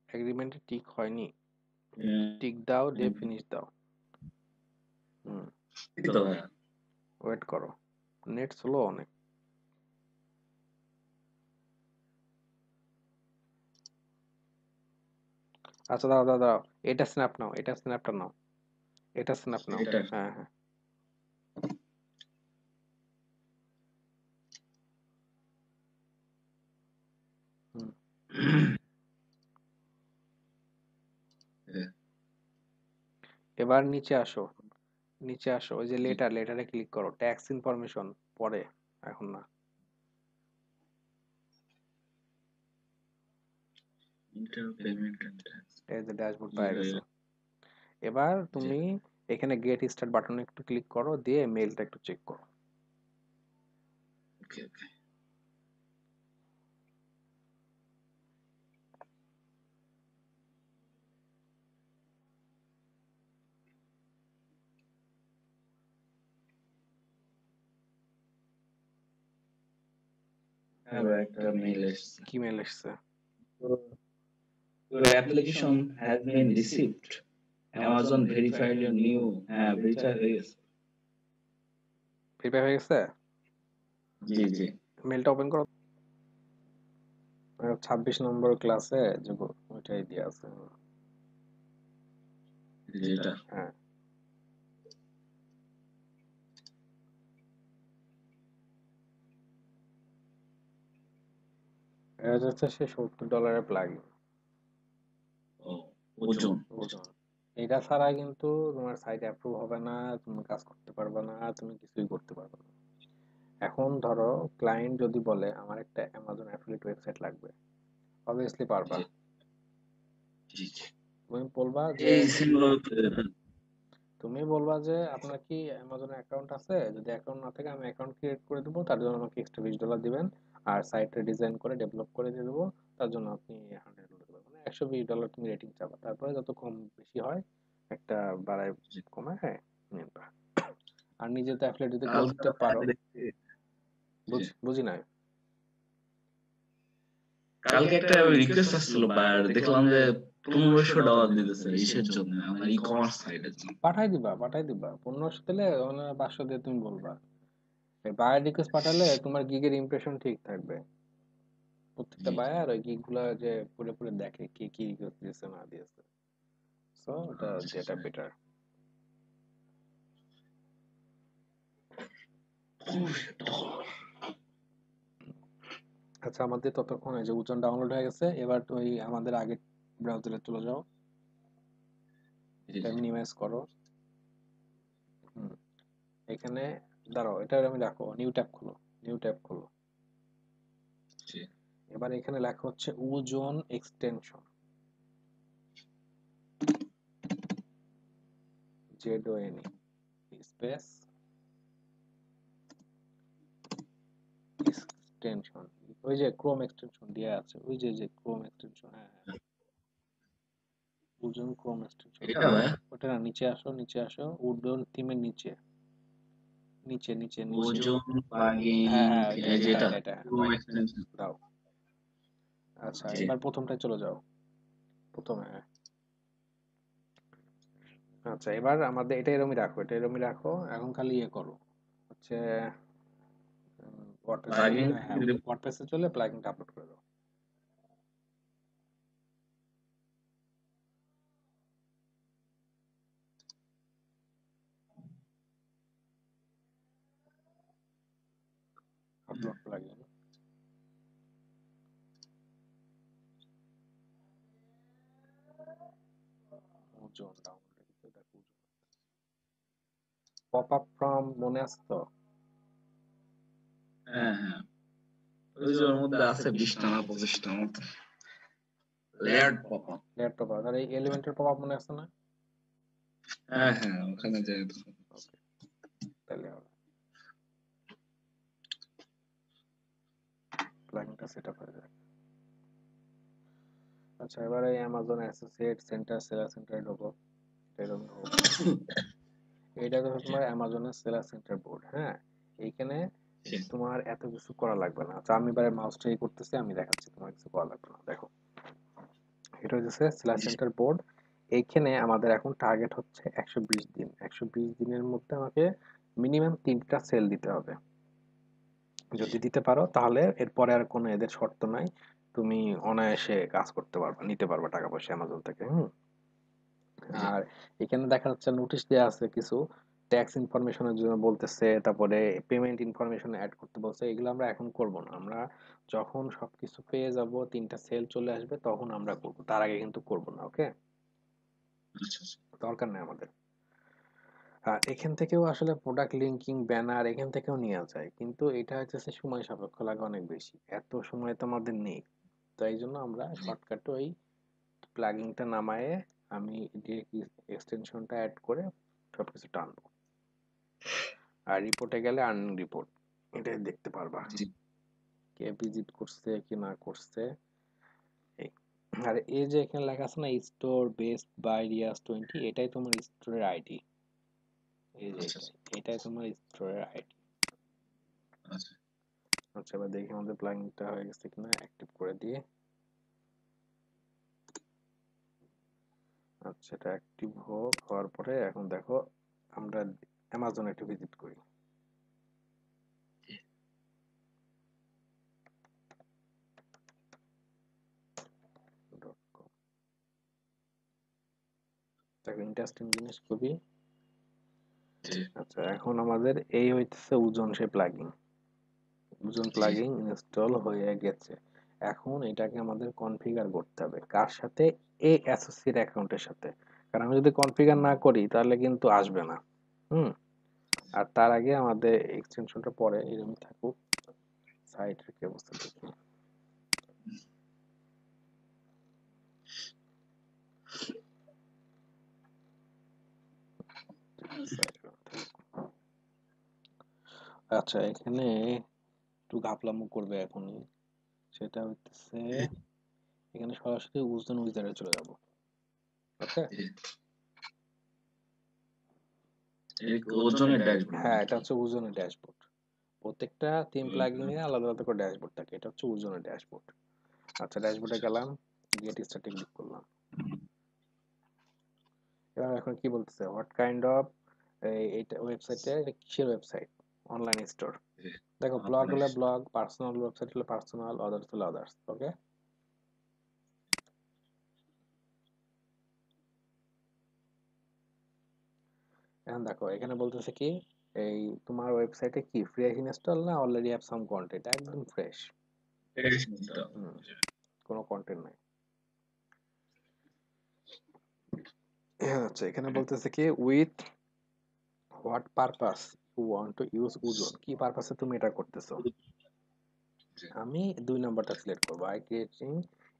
এগ্রিমেন্টে টিক হয়নি, টিক দাও, দিয়ে ফিনিশ দাও। তো হ্যাঁ, ওয়েট করো, নেট স্লো অনেক। আচ্ছা, দাও দাও দাও, এটা স্ন্যাপ নাও, এটা স্ন্যাপটা নাও, এটা স্ন্যাপ নাও। এটা হ্যাঁ হ্যাঁ, এবার নিচে আসো, নিচে আসো, ওই যে লেটার, লেটারে ক্লিক করো, ট্যাক্স ইনফরমেশন পরে, এখন না। এই যে ড্যাশবোর্ড পাওয়া গেছে। এবার তুমি এখানে গেট স্টার্ট বাটনে একটু ক্লিক করো, দিয়ে মেইলটা একটু চেক করো। ওকে ওকে। একটা মেইল এসেছে। কি মেইল এসছে? Your application has been received. Amazon verified your new, হ্যাঁ ভেরিফাই হয়ে গেছে। ভেরিফাই হয়ে গেছে? জি জি। মেইলটা ওপেন করো। 26 নম্বর ক্লাসে যে ওইটাই দিয়ে আছে। যেটা হ্যাঁ, এটা হচ্ছে সে $70 প্লাগইন। ওজন। ওজন। এটা ছাড়া কিন্তু তোমার সাইট অ্যাপ্রুভ হবে না, তুমি কাজ করতে পারবে না, তুমি কিছুই করতে পারবে না। এখন ধরো ক্লায়েন্ট যদি বলে আমার একটা অ্যামাজন অ্যাফিলিয়েট ওয়েবসাইট লাগবে, অবভিয়াসলি পারবা। জি জি। তুমি বলবা যে এই সিম্বল তুমি বলবা যে আপনার কি অ্যামাজনে অ্যাকাউন্ট আছে, যদি অ্যাকাউন্ট না থাকে আমি অ্যাকাউন্ট ক্রিয়েট করে দেবো, তার জন্য আমাকে এক্সট্রা $20 দিবেন, আর সাইটটা ডিজাইন করে ডেভেলপ করে দিয়ে দেবো, তার জন্য আপনি $100 মানে $120 তুমি রেটিং চাবা, তারপরে যত কম বেশি হয় একটা বাড়ায় কমায়, হ্যাঁ, নিবা। আর নিজে তো অ্যাফিলিয়েট যদি করতে পারো, বুঝি না। কালকে একটা রিকোয়েস্ট আসছিল, বায়ার দেখলাম যে $1500 দিতেছে ইসের জন্য, আমার ই কমার্স সাইটের জন্য। পাঠাই দিবা, পাঠাই দিবা, 1500 দিলে 500 দিয়ে তুমি বলবা। বায়ার রিকোয়েস্ট পাঠালে তোমার গিগের ইমপ্রেশন ঠিক থাকবে, প্রত্যেকটা বায়ার ওই গিগ গুলা যে পুরো পুরো দেখে কি কি রিকোয়েস্ট দিয়েছে না দিয়েছে, সো ওটা যেটা বেটার। আচ্ছা, আমাদের ততক্ষণ এই যে ওজন ডাউনলোড হয়ে গেছে, এবার তুই আমাদের আগের ব্রাউজারে চলে যাও, এটা মিনিমাইজ করো। এখানে দাঁড়াও, এটা আমি রাখো, নিউ ট্যাব খোলো, নিউ ট্যাব খোলো। এবার এখানে লেখা হচ্ছে ওজন এক্সটেনশন, ZONE স্পেস এক্সটেনশন, ওই যে ক্রোম এক্সটেনশন দেয়া আছে, ওই যে যে ক্রোম এক্সটেনশন, হ্যাঁ হ্যাঁ, ওজন ক্রোম এক্সটেনশন। এটা ভাই ওটা না, নিচে আসো, নিচে আসো, ওজন থিমের নিচে, নিচে নিচে নিচে। ওজন প্লাগইন, হ্যাঁ হ্যাঁ, এই যেটা এটা ক্রোম এক্সটেনশন। দাও। আচ্ছা, এবার প্রথমটায় চলে যাও, প্রথমে, হ্যাঁ। আচ্ছা, এবার আমাদের এটা এরমই রাখো, এটা এরমই রাখো, এখন খালি ইয়ে করো, হচ্ছে প্লাগইন ওয়ার্ডপ্রেসে চলে প্লাগইনটা আপলোড করে দাও। ওজন ডাউনলোড দেখো পপ আপ ফ্রম মনে আছে তো? হ্যাঁ হ্যাঁ, ওই যে ওর মধ্যে আছে 20টা না 25টার মতো layered pop up. Layered pop up, আর এই এলিমেন্টের পপ আপ মনে আছে না? হ্যাঁ হ্যাঁ, ওখানে যাই। ওকে, তাহলে হবে প্লাগইনটা সেটআপ হয়ে যাবে। আচ্ছা, এবারে অ্যামাজন অ্যাসোসিয়েট সেন্টার সেলার সেন্টারে ঢোকো। এরকম ঢোকো। এটা তো তোমার অ্যামাজনের সেলার সেন্টার বোর্ড। হ্যাঁ, এইখানে তোমার এত কিছু করা লাগবে না। আচ্ছা, আমি এবারে মাউসটা করতেছি, আমি দেখাচ্ছি, তোমার কিছু করা লাগবে না। দেখো, এটা হচ্ছে সেলার সেন্টার বোর্ড। এইখানে আমাদের এখন টার্গেট হচ্ছে 120 দিন। 120 দিনের মধ্যে আমাকে মিনিমাম 3টা সেল দিতে হবে। যদি দিতে পারো তাহলে এরপরে আর কোনো এদের শর্ত নাই, তুমি অনায়াসে কাজ করতে পারবা, নিতে পারবা টাকা পয়সা অ্যামাজন থেকে। আর এখানে দেখা যাচ্ছে নোটিশ দেওয়া আছে কিছু ট্যাক্স ইনফরমেশনের জন্য বলতেছে, তারপরে পেমেন্ট ইনফরমেশন অ্যাড করতে বলছে। এগুলো আমরা এখন করব না, আমরা যখন সবকিছু পেয়ে যাব, 3টা সেল চলে আসবে, তখন আমরা করব, তার আগে কিন্তু করব না। ওকে, দরকার নেই আমাদের। আর এখান থেকেও আসলে প্রোডাক্ট লিঙ্কিং ব্যানার এখান থেকেও নেওয়া যায়, কিন্তু এটা হচ্ছে সময় সাপেক্ষ লাগে অনেক বেশি, এত সময় তো আমাদের নেই। তো এই জন্য আমরা শর্টকাটে ওই প্লাগইনটা নামায়ে আমি ডিরেক্ট এক্সটেনশনটা অ্যাড করে সবকিছু টানবো। আর রিপোর্টে গেলে আর্নিং রিপোর্ট এটাই দেখতে পারবা, কে ভিজিট করছে কি না করছে। এই, আর এই যে এখানে লেখা আছে না স্টোর বেস্ট বাই রিয়াস 20, এটাই তোমার স্টোরের আইডি। এই যে এটাই তোমার স্টোরের আইডি। আচ্ছা, এবার দেখি আমাদের প্লাগইনটা হয়ে গেছে কিনা, অ্যাক্টিভ করে দিয়ে। আচ্ছা, এটা অ্যাক্টিভ হোক, হওয়ার পরে এখন দেখো আমরা অ্যামাজনে একটু ভিজিট করি। দেখো ইন্টারেস্টিং জিনিস খুবই। আচ্ছা, এখন আমাদের এই হইতেছে ওজন সেই প্লাগইন। ওজন প্লাগইন ইনস্টল হয়ে গেছে। এখন এটাকে আমাদের কনফিগার করতে হবে কার সাথে? এই অ্যাসোসিয়েট অ্যাকাউন্টের সাথে। কারণ আমি যদি কনফিগার না করি তাহলে কিন্তু আসবে না। হুম আর তার আগে আমাদের এক্সটেনশনটা পরে এরকম থাকুক, সাইটের কি অবস্থা দেখি। আচ্ছা, এখানে একটু ঘাপলামো করবে এখনই, সেটা হচ্ছে এখানে সরাসরি ওজন উইজারে চলে যাব। ওকে, ওজনের ড্যাশবোর্ড। হ্যাঁ, এটা হচ্ছে ওজনের ড্যাশবোর্ড। প্রত্যেকটা থিম প্লাগইনে আলাদা আলাদা করে ড্যাশবোর্ড থাকে, এটা হচ্ছে ওজনের ড্যাশবোর্ড। আচ্ছা, ড্যাশবোর্ডে গেলাম, গেট স্টার্টে ক্লিক করলাম। এবার এখন কি বলতেছে, হোয়াট কাইন্ড অফ, এইটা ওয়েবসাইটে, এটা কিসের ওয়েবসাইট? Online store. দেখো, ব্লগ হলে ব্লগ, পার্সোনাল ওয়েবসাইট হলে পার্সোনাল, আদার্স হলে আদার্স। ওকে, এখন দেখো এখানে বলতেছে কি, এই তোমার ওয়েবসাইটে কি ফ্রেশ ইনস্টল না অলরেডি হ্যাভ সাম কন্টেন্ট? একদম ফ্রেশ, কোনো কন্টেন্ট নাই। আচ্ছা, এখানে বলতেছে কি with what purpose you want to use ওজন, কি পারপাসে তুমি এটা করতেছো? আমি 2 নাম্বারটা সিলেক্ট করব, I creating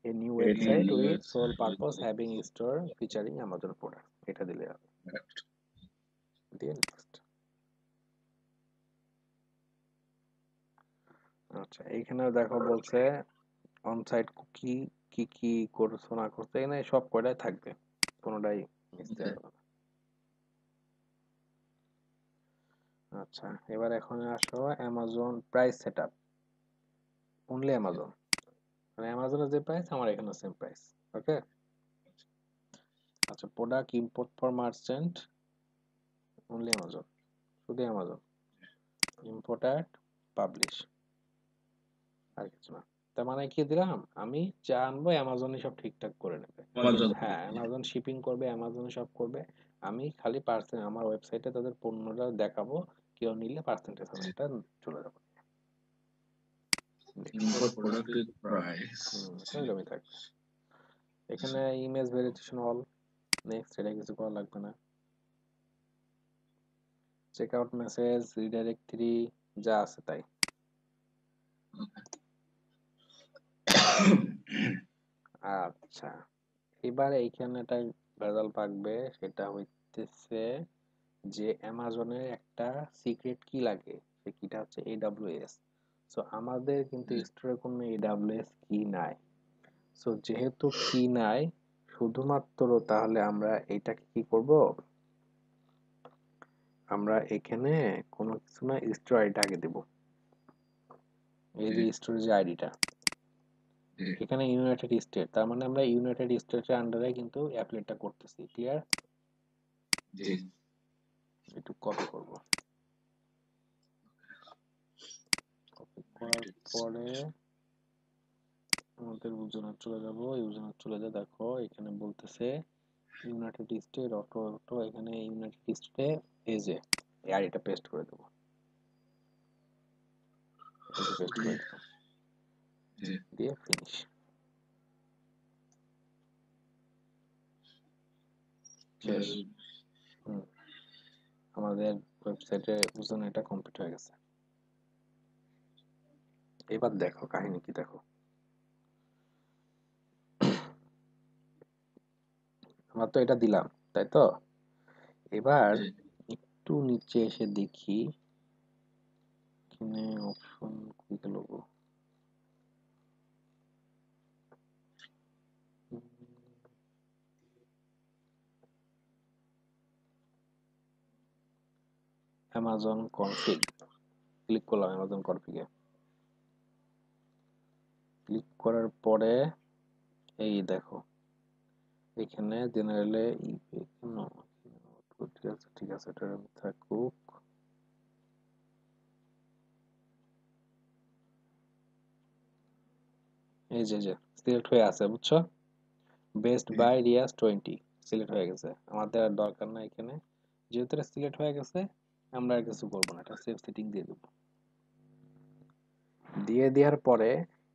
a new website with sole purpose having store featuring Amazon product, এটা দিলে হবে। দিয়ে নেক্সট। আচ্ছা, এইখানে দেখো বলছে অনসাইট কুকি কি কি করছো না করছো, এখানে সব কয়টাই থাকবে, কোনোটাই মিস দেওয়া যাবে না। আচ্ছা, এবার এখন আসো Amazon price setup, only Amazon, মানে অ্যামাজনের যে প্রাইস আমার এখানে সেম প্রাইস। ওকে, আচ্ছা, product import for merchant, only Amazon, শুধু অ্যামাজন, ইম্পোর্ট অ্যাড, পাবলিশ, আর কিছু না। তার মানে কি দিলাম, আমি যা আনবো অ্যামাজনই সব ঠিকঠাক করে নেবে। হ্যাঁ, অ্যামাজন শিপিং করবে, অ্যামাজন সব করবে, আমি খালি পার্সেন্ট আমার ওয়েবসাইটে তাদের পণ্যটা দেখাবো, কেউ নিলে পার্সেন্টেজ আমারটা চলে যাবে। ইম্পোর্ট প্রোডাক্ট উইথ প্রাইস, এরকমই থাকবে। এখানে ইমেজ ভেরিফিকেশন অল, নেক্সট, এটা কিছু করা লাগবে না। চেক আউট মেসেজ, রিডাইরেক্ট 3 যা আছে তাই। আচ্ছা, এবার এইখানে একটা ভেজাল পাকবে, সেটা হইতেছে যে অ্যামাজনের একটা সিক্রেট কি লাগে, সে কিটা হচ্ছে AWS। সো আমাদের কিন্তু স্টোরে কোনো AWS কি নাই। সো যেহেতু কি নাই, শুধুমাত্র তাহলে আমরা এইটাকে কি করব, আমরা এখানে কোনো কিছু না স্টোর আইডিটা আগে দেব। এই যে স্টোরেজ আইডিটা এখানে ইউনাইটেড স্টেট, তার মানে আমরা ইউনাইটেড স্টেটের আন্ডারে কিন্তু অ্যাপ্লাইটা করতেছি। ক্লিয়ার? জি। একটু কপি করব, কপি করার পরে আমাদের ইউজারে চলে যাব। ইউজারে চলে যা, দেখো এখানে বলতেছে ইউনাইটেড স্টেট অটো, এখানে ইউনাইটেড স্টেটে এই যে এই আইডিটা পেস্ট করে দেব। এই যে পেস্ট করে দিলাম, দিয়ে ফিনিশ। শেষ। আমাদের ওয়েবসাইটে ইউজার এটা কমপ্লিট হয়ে গেছে। এবার দেখো কাহিনী কি, দেখো আমরা তো এটা দিলাম, তাই তো? এবার একটু নিচে এসে দেখি এখানে অপশন কই গেল গো। অ্যামাজন কনফিগ, ক্লিক করলাম অ্যামাজন কনফিগে। ক্লিক করার পরে এই দেখো এখানে জেনারেলে ঠিক আছে, ঠিক আছে, এটা থাকুক। এই যে সিলেক্ট হয়ে আছে, বুঝছো? বেস্ট বাই রিয়াজ 20 সিলেক্ট হয়ে গেছে, আমাদের আর দরকার না এখানে। যেহেতু এটা সিলেক্ট হয়ে গেছে, আমরা আর কিছু করবো না, এটা সেভ সেটিং দিয়ে দেবো। দিয়ে দেওয়ার পরে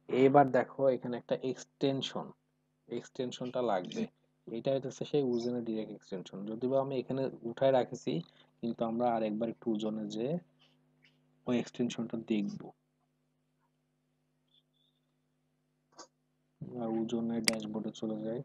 এবার দেখো এখানে একটা এক্সটেনশনটা লাগবে। এটা হচ্ছে সেই ওজনের ডিরেক্ট এক্সটেনশন, যদিও আমি এখানে উঠায় রাখেছি, কিন্তু আমরা আরেকবার একটু ওজনে যে ওই এক্সটেনশনটা দেখবো। ওজনের ড্যাশবোর্ডে চলে যাই।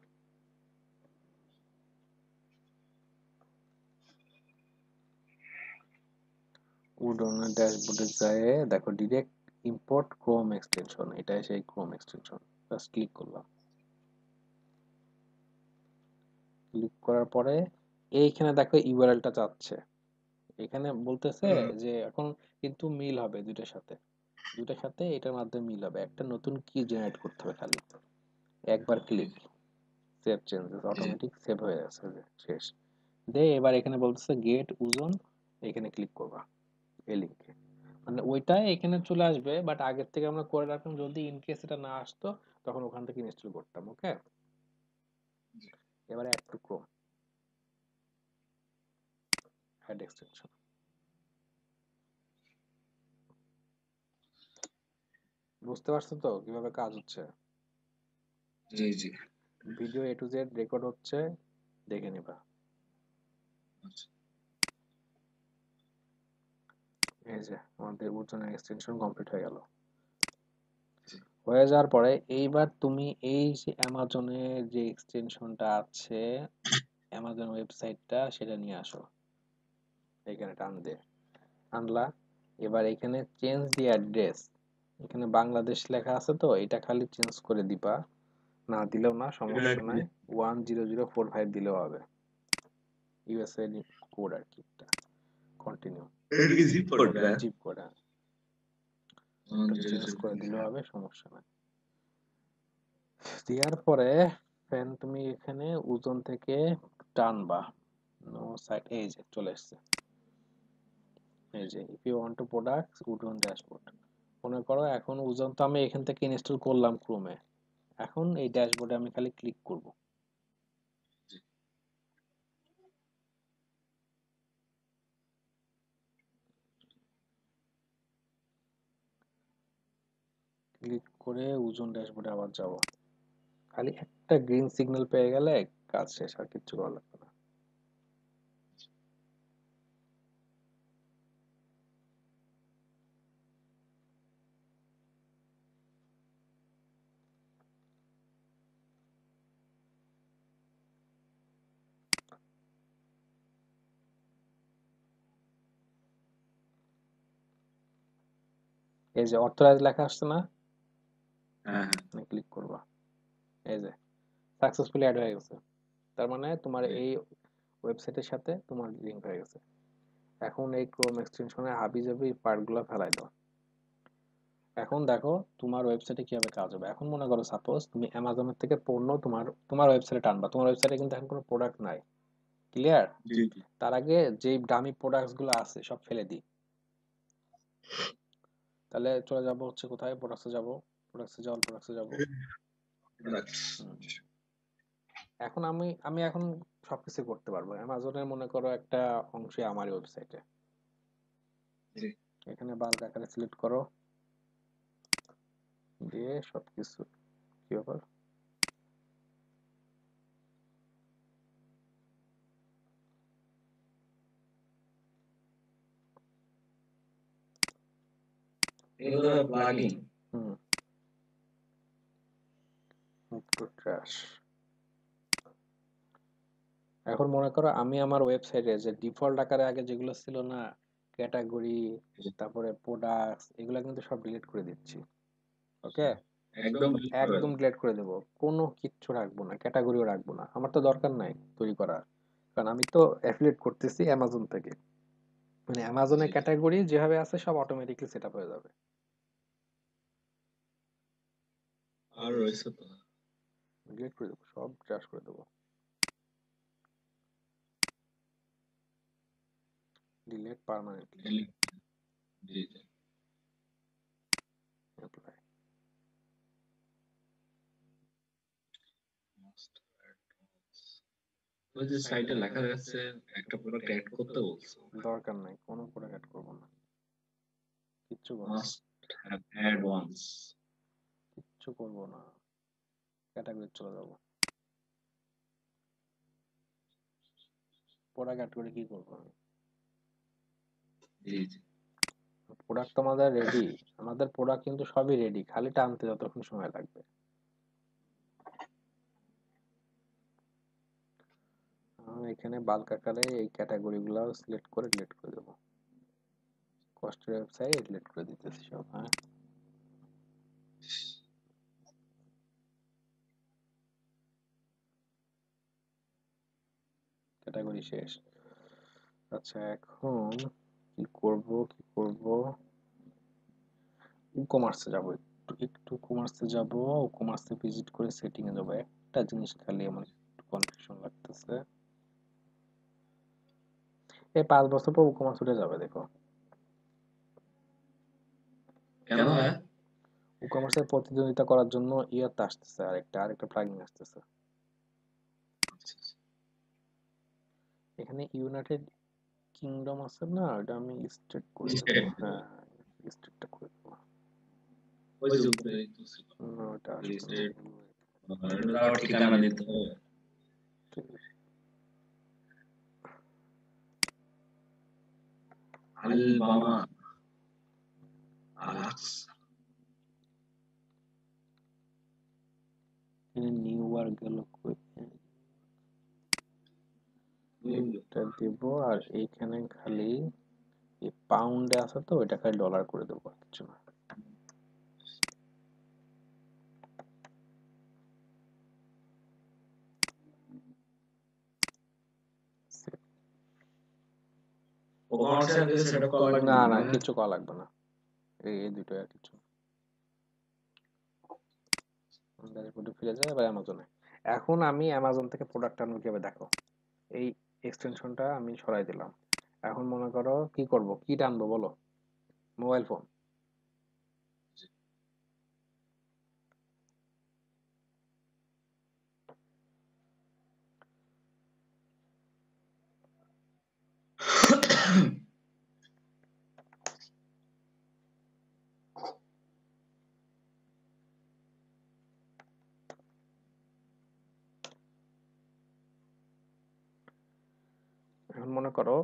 ওজনের ড্যাশবোর্ডে যায়, দেখো ডিরেক্ট ইম্পোর্ট ক্রোম এক্সটেনশন, এটাই সেই ক্রোম এক্সটেনশন। জাস্ট ক্লিক করলাম। ক্লিক করার পরে এইখানে দেখো ইউআরএলটা চাচ্ছে। এখানে বলতেছে যে এখন কিন্তু মিল হবে দুইটার সাথে এটার মাধ্যমে মিল হবে। একটা নতুন কি জেনারেট করতে হবে খালি, একবার click, save changes automatic save হয়ে যাচ্ছে, শেষ। দে এবার এখানে বলতেছে গেট ওজন, এখানে ক্লিক করবা এই লিংকে, মানে ওইটাই এখানে চলে আসবে, বাট আগের থেকে আমরা করে রাখলাম, যদি ইন কেস এটা না আসতো তখন ওখান থেকে ইনস্টল করতাম। ওকে, এবারে add to Chrome, add extension. বুঝতে পারছো তো কিভাবে কাজ হচ্ছে? জি জি। Video A to Z record হচ্ছে, দেখে নিবা। এই যে আমাদের ওজনের এক্সটেনশন কমপ্লিট হয়ে গেল। হয়ে যাওয়ার পরে এইবার তুমি এই যে অ্যামাজনের যে এক্সটেনশনটা আছে, অ্যামাজন ওয়েবসাইটটা, সেটা নিয়ে আসো এখানে, টান দিয়ে আনলা। এবার এখানে চেঞ্জ দি অ্যাড্রেস, এখানে বাংলাদেশ লেখা আছে তো, এটা খালি চেঞ্জ করে দিবা, না দিলেও না সমস্যা নাই, 10045 দিলেও হবে, ইউএসএ কোড আর কি, কন্টিনিউ, জিপ কোড না? জিপ কোড, চেঞ্জ করে দিলেও হবে, সমস্যা নাই। দেওয়ার পরে ফ্যান তুমি এখানে ওজন থেকে টানবা, নো সাইড, এই যে চলে আসছে। এই যে if you want to products ওজন ড্যাশবোর্ড, মনে করো এখন ওজন তো আমি এখান থেকে ইনস্টল করলাম ক্রোমে, এখন এই ড্যাশবোর্ডে আমি খালি ক্লিক করব। ক্লিক করে ওজন ড্যাশবোর্ডে আবার যাব, খালি একটা গ্রিন সিগন্যাল পেয়ে গেলে কাজ শেষ, আর কিচ্ছু করা লাগবে না। এই যে অথরাইজ লেখা আসছে না, হ্যাঁ ক্লিক করবা, এই যে সাকসেসফুলি অ্যাড হয়ে গেছে। তার মানে তোমার এই ওয়েবসাইটের সাথে তোমার লিঙ্ক হয়ে গেছে। এখন এই ক্রোম এক্সটেনশনে হাবিজাবি পার্টগুলো ফেলাই দাও। এখন দেখো তোমার ওয়েবসাইটে কিভাবে কাজ হবে। এখন মনে করো সাপোজ তুমি অ্যামাজনের থেকে পণ্য তোমার তোমার ওয়েবসাইটে টানবা, তোমার ওয়েবসাইটে কিন্তু এখন কোনো প্রোডাক্ট নাই, ক্লিয়ার? তার আগে যেই দামি প্রোডাক্টস গুলো আছে সব ফেলে দিই। তাহলে চলে যাব হচ্ছে কোথায়, প্রোডাক্টসে যাব, প্রোডাক্টসে যাব। এখন আমি আমি এখন সবকিছু করতে পারবো। অ্যামাজনের মনে করো একটা অংশে আমার ওয়েবসাইটে, এখানে বাল্ক আকারে সিলেক্ট করো, দিয়ে সবকিছু কি ব্যাপার, এগুলো প্লাগইন। ট্র্যাশ। এখন মনে করো আমি আমার ওয়েবসাইটে যে ডিফল্ট আকারে আগে যেগুলো ছিল না, ক্যাটাগরি, তারপরে প্রোডাক্টস, এগুলো কিন্তু সব ডিলিট করে দিচ্ছি। ওকে, একদম একদম ডিলিট করে দেবো, কোনো কিচ্ছু রাখবো না, ক্যাটাগরিও রাখবো না, আমার তো দরকার নাই তৈরি করা। কারণ আমি তো অ্যাফিলিয়েট করতেছি অ্যামাজন থেকে, মানে অ্যামাজনের ক্যাটাগরি যেভাবে আছে সব অটোমেটিকলি সেট আপ হয়ে যাবে। আর রয়েছে তো, ডিলিট করে দেবো, সব ট্র্যাশ করে দেবো, ডিলিট পার্মানেন্টলি, অ্যাপ্লাই। ওই যে সাইটে লেখা আছে একটা প্রোডাক্ট অ্যাড করতে বলছে, দরকার নাই, কোনো প্রোডাক্ট অ্যাড করবো না, কিচ্ছু করবো না, মাস্ট হ্যাভ অ্যাড ওয়ান্স। কিচ্ছু করবো না, ক্যাটাগরি চলে যাবো। প্রোডাক্ট অ্যাড করে কি করবো আমি? প্রোডাক্ট তো আমাদের রেডি, আমাদের প্রোডাক্ট কিন্তু সবই রেডি, খালি টানতে যতক্ষণ সময় লাগবে। এখানে বাল্ক আকারে এই ক্যাটাগরি গুলো সিলেক্ট করে ডিলিট করে দেবো, কস্টের ওয়েবসাইট ডিলিট করে দিতেছি সব। হ্যাঁ, ক্যাটাগরি শেষ। আচ্ছা এখন কি করব, কমার্সে যাব, একটু কমার্সে যাব, কমার্সে ভিজিট করে সেটিং এ যাব। একটা জিনিস খালি আমার একটু কনফিউশন লাগতেছে, এই 5 বছর পর কমার্স উঠে যাবে দেখো। কেন ভাই? কমার্সের প্রতিদ্বন্দ্বিতা করার জন্য ইয়াত আসতেছে, আরেকটা প্লাগইন আসতেছে। এখানে ইউনাইটেড কিংডম আছে না, এটা আমি স্টেট করে দেবো। হ্যাঁ, স্টেটটা করে দেবো। ওই যে উপরে না, ওটা আসবে না, ঠিকানা দিতে হবে। আলবামা, আলাক্স, নিউ ইয়র্ক গেল কই, এটা দেব। আর এইখানে খালি এই পাউন্ডে আছে তো, ওইটা খালি ডলার করে দেবো, আর কিছু না। কমার্শিয়াল কিছু সেটআপ করা লাগবে না না? না, কিছু করা লাগবে না, এই দুটো আর কিছু। ড্যাশবোর্ডে ফিরে যায় এবার অ্যামাজনে। এখন আমি অ্যামাজন থেকে প্রোডাক্ট আনবো কিভাবে দেখো, এই এক্সটেনশনটা আমি সরাই দিলাম। এখন মনে করো কি করব, কি টানবো বলো, মোবাইল ফোন। এখন মনে করো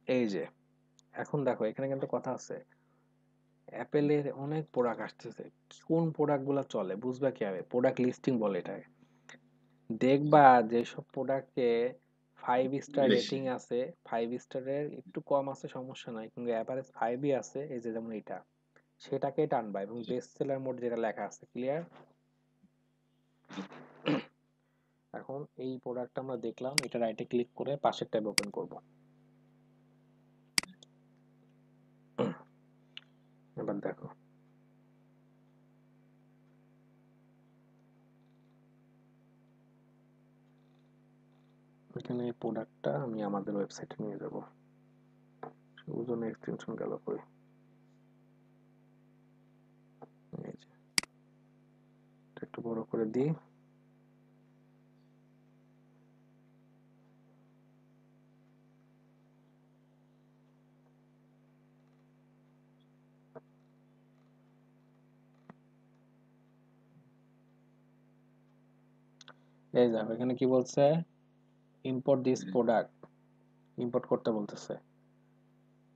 এই যে, এখন দেখো এখানে কিন্তু কথা আছে, অ্যাপেলের অনেক প্রোডাক্ট আসতেছে, কোন প্রোডাক্ট গুলা চলে বুঝবা কিভাবে, প্রোডাক্ট লিস্টিং বলে এটাকে। দেখবা যেসব প্রোডাক্টে 5 স্টার রেটিং আছে, 5 স্টারের একটু কম আছে সমস্যা নাই, কিন্তু অ্যাভারেজ 5ই আছে, এই যে যেমন এটা, সেটাকে টানবা এবং বেস্ট সেলার মোড যেটা লেখা আছে, ক্লিয়ার? এখন এই প্রোডাক্টটা আমরা দেখলাম, এটা রাইটে ক্লিক করে পাশের ট্যাব ওপেন করব। এবার দেখো এখানে এই প্রোডাক্টটা আমি আমাদের ওয়েবসাইটে নিয়ে যাব। ওজনে এক্সটেনশন গেল কই? এই যে, একটু বড় করে দিই। এই দেখো এখানে কি বলছে, ইম্পোর্ট দিস প্রোডাক্ট, ইম্পোর্ট করতে বলতেছে।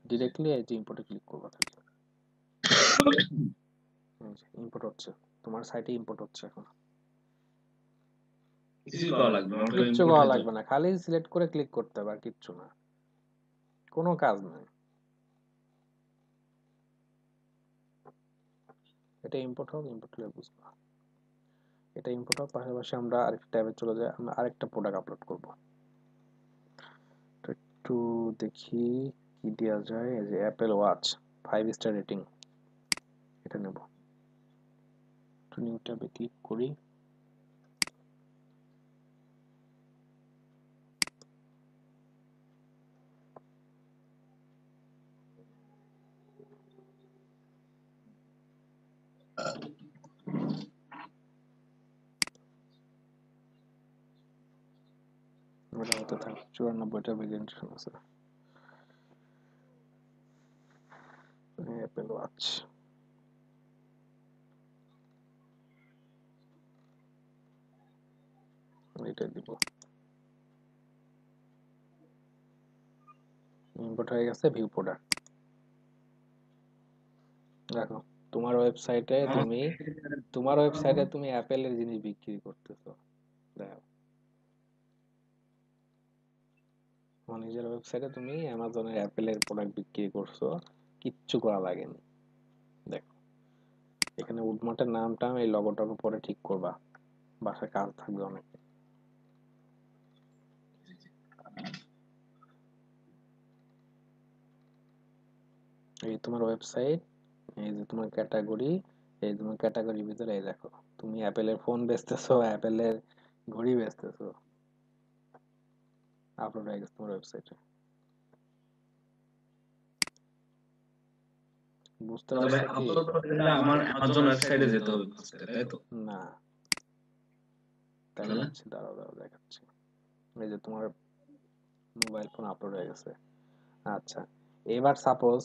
ডিরেক্টলি এই যে ইম্পোর্টে ক্লিক করবো, থাকি ইম্পোর্ট হচ্ছে, তোমার সাইটে ইম্পোর্ট হচ্ছে। এখন কিছু করা লাগবে না, অটো কিচ্ছু ইম্পোর্ট করা হয়ে লাগবে যাবে। না, খালি সিলেক্ট করে ক্লিক করতে হবে, আর কিচ্ছু না, কোনো কাজ নাই। এটা ইম্পোর্ট হোক, ইম্পোর্ট হলে বুঝবা। এটা ইম্পোর্ট হোক, পাশাপাশি আমরা আরেকটা ট্যাবে চলে যাই, আমরা আরেকটা প্রোডাক্ট আপলোড করব। তো একটু দেখি কি দেওয়া যায়। এই যে অ্যাপেল ওয়াচ 5 স্টার রেটিং, এটা নেব। একটু নিউ ট্যাবে ক্লিক করি। ওটা হতে থাক, 94টা ভেরিয়েন্টেশন আছে অ্যাপেল ওয়াচ। এটা দিব। ইম্পোর্ট হয়ে গেছে, ভিউ প্রোডাক্ট। দেখো তোমার ওয়েবসাইটে আমার তুমি, তোমার ওয়েবসাইটে তুমি অ্যাপেলের জিনিস বিক্রি করতেছো। দেখো তোমার নিজের ওয়েবসাইটে তুমি অ্যামাজনের অ্যাপেলের প্রোডাক্ট বিক্রি করছো, কিচ্ছু করা লাগেনি। দেখো এখানে উডমার্টের নামটা এই লগোটার উপরে ঠিক করবা, বাসায় কাজ থাকবে অনেক। এই তোমার ওয়েবসাইট, এই যে তোমার ক্যাটাগরি, এই তোমার ক্যাটাগরির ভিতরে এই দেখো তুমি অ্যাপেলের ফোন বেচতেছো, অ্যাপেলের ঘড়ি বেচতেছো, আপলোড হয়ে গেছে তোমার ওয়েবসাইটে। বুঝতে তবে পারছো কি? আপলোড করতে গেলে আমার অ্যামাজন ওয়েবসাইটে যেতে হবে ফার্স্টে, তাই তো? না, তাহলে দেখাচ্ছি, দাঁড়াও দাঁড়াও দেখাচ্ছি। এই যে তোমার মোবাইল ফোন আপলোড হয়ে গেছে। আচ্ছা, এবার সাপোজ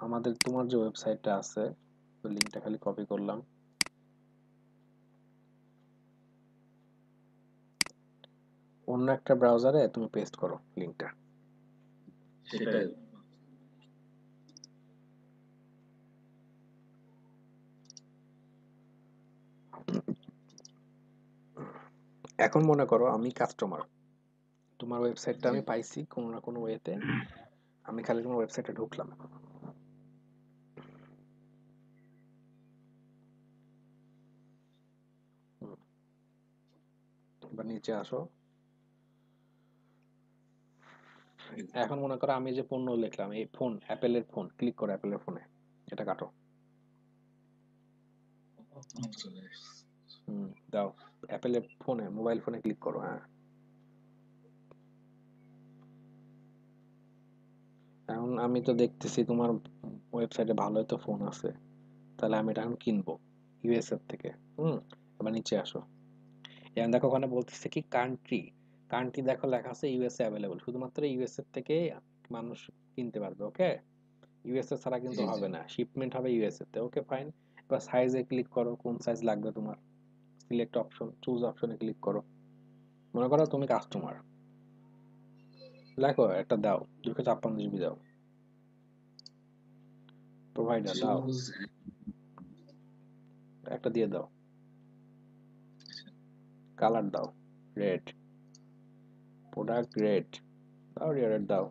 আমাদের তোমার যে ওয়েবসাইটটা আছে, লিঙ্কটা খালি কপি করলাম, অন্য একটা ব্রাউজারে তুমি পেস্ট করো লিঙ্কটা। সেটাই। এখন মনে করো আমি কাস্টমার, তোমার ওয়েবসাইটটা জি। আমি পাইছি কোনো না কোনো ওয়েতে, আমি খালি তোমার ওয়েবসাইটে ঢুকলাম। হুম, এবার নিচে আসো। এখন মনে করো আমি যে পণ্য লিখলাম, এই ফোন, অ্যাপেলের ফোন, ক্লিক করো অ্যাপেলের ফোনে, এটা কাটো। চলে এসেছে। দাও, অ্যাপেলের ফোনে, মোবাইল ফোনে ক্লিক করো। হ্যাঁ, এখন আমি তো দেখতেছি তোমার ওয়েবসাইটে ভালোই তো ফোন আছে, তাহলে আমি এটা এখন কিনবো ইউএসএ থেকে। হুম, এবার নিচে আসো। এখন দেখো ওখানে বলতেছে কি কান্ট্রি, কান্ট্রি দেখো লেখা আছে ইউএসএ অ্যাভেলেবল, শুধুমাত্র ইউএসএ থেকে মানুষ কিনতে পারবে। ওকে, ইউএসএ ছাড়া কিন্তু জি জি। হবে না, শিপমেন্ট হবে ইউএসএ তে। Okay fine. এবার সাইজে ক্লিক করো, কোন সাইজ লাগবে তোমার, সিলেক্ট অপশন, চুজ অপশনে ক্লিক করো। মনে করো তুমি কাস্টমার, লেখো একটা দাও, 256 জিবি দাও, প্রোভাইডার দাও, চুজ। একটা দিয়ে দাও, কালার দাও, রেড, প্রোডাক্ট রেড, দাও রেড দাও,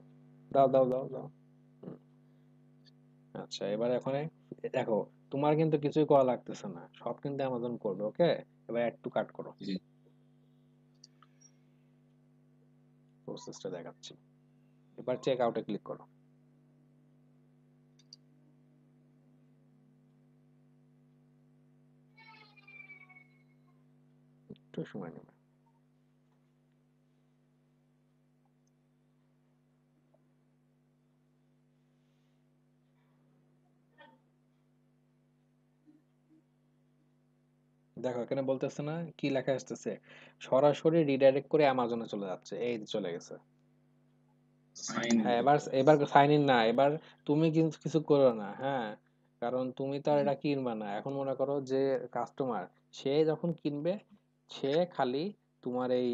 দাও দাও দাও দাও। হুম, আচ্ছা এবার এখানে দেখো তোমার কিন্তু কিছুই করা লাগতেছে না, সব কিন্তু অ্যামাজন করবে। ওকে, এবার অ্যাড টু কার্ট করো, জি। প্রসেসটা দেখাচ্ছি। এবার চেক আউটে ক্লিক করো। একটু সময় নেবে। দেখো এখানে বলতেছে না, কি লেখা আসতেছে, সরাসরি রিডাইরেক্ট করে অ্যামাজনে চলে যাচ্ছে, এই যে চলে গেছে। সাইন হ্যাঁ, এবার এবার সাইন ইন না, এবার তুমি কিন্তু কিছু করো না, হ্যাঁ, কারণ তুমি তো আর এটা কিনবা না। এখন মনে করো যে কাস্টমার, সে যখন কিনবে, সে খালি তোমার এই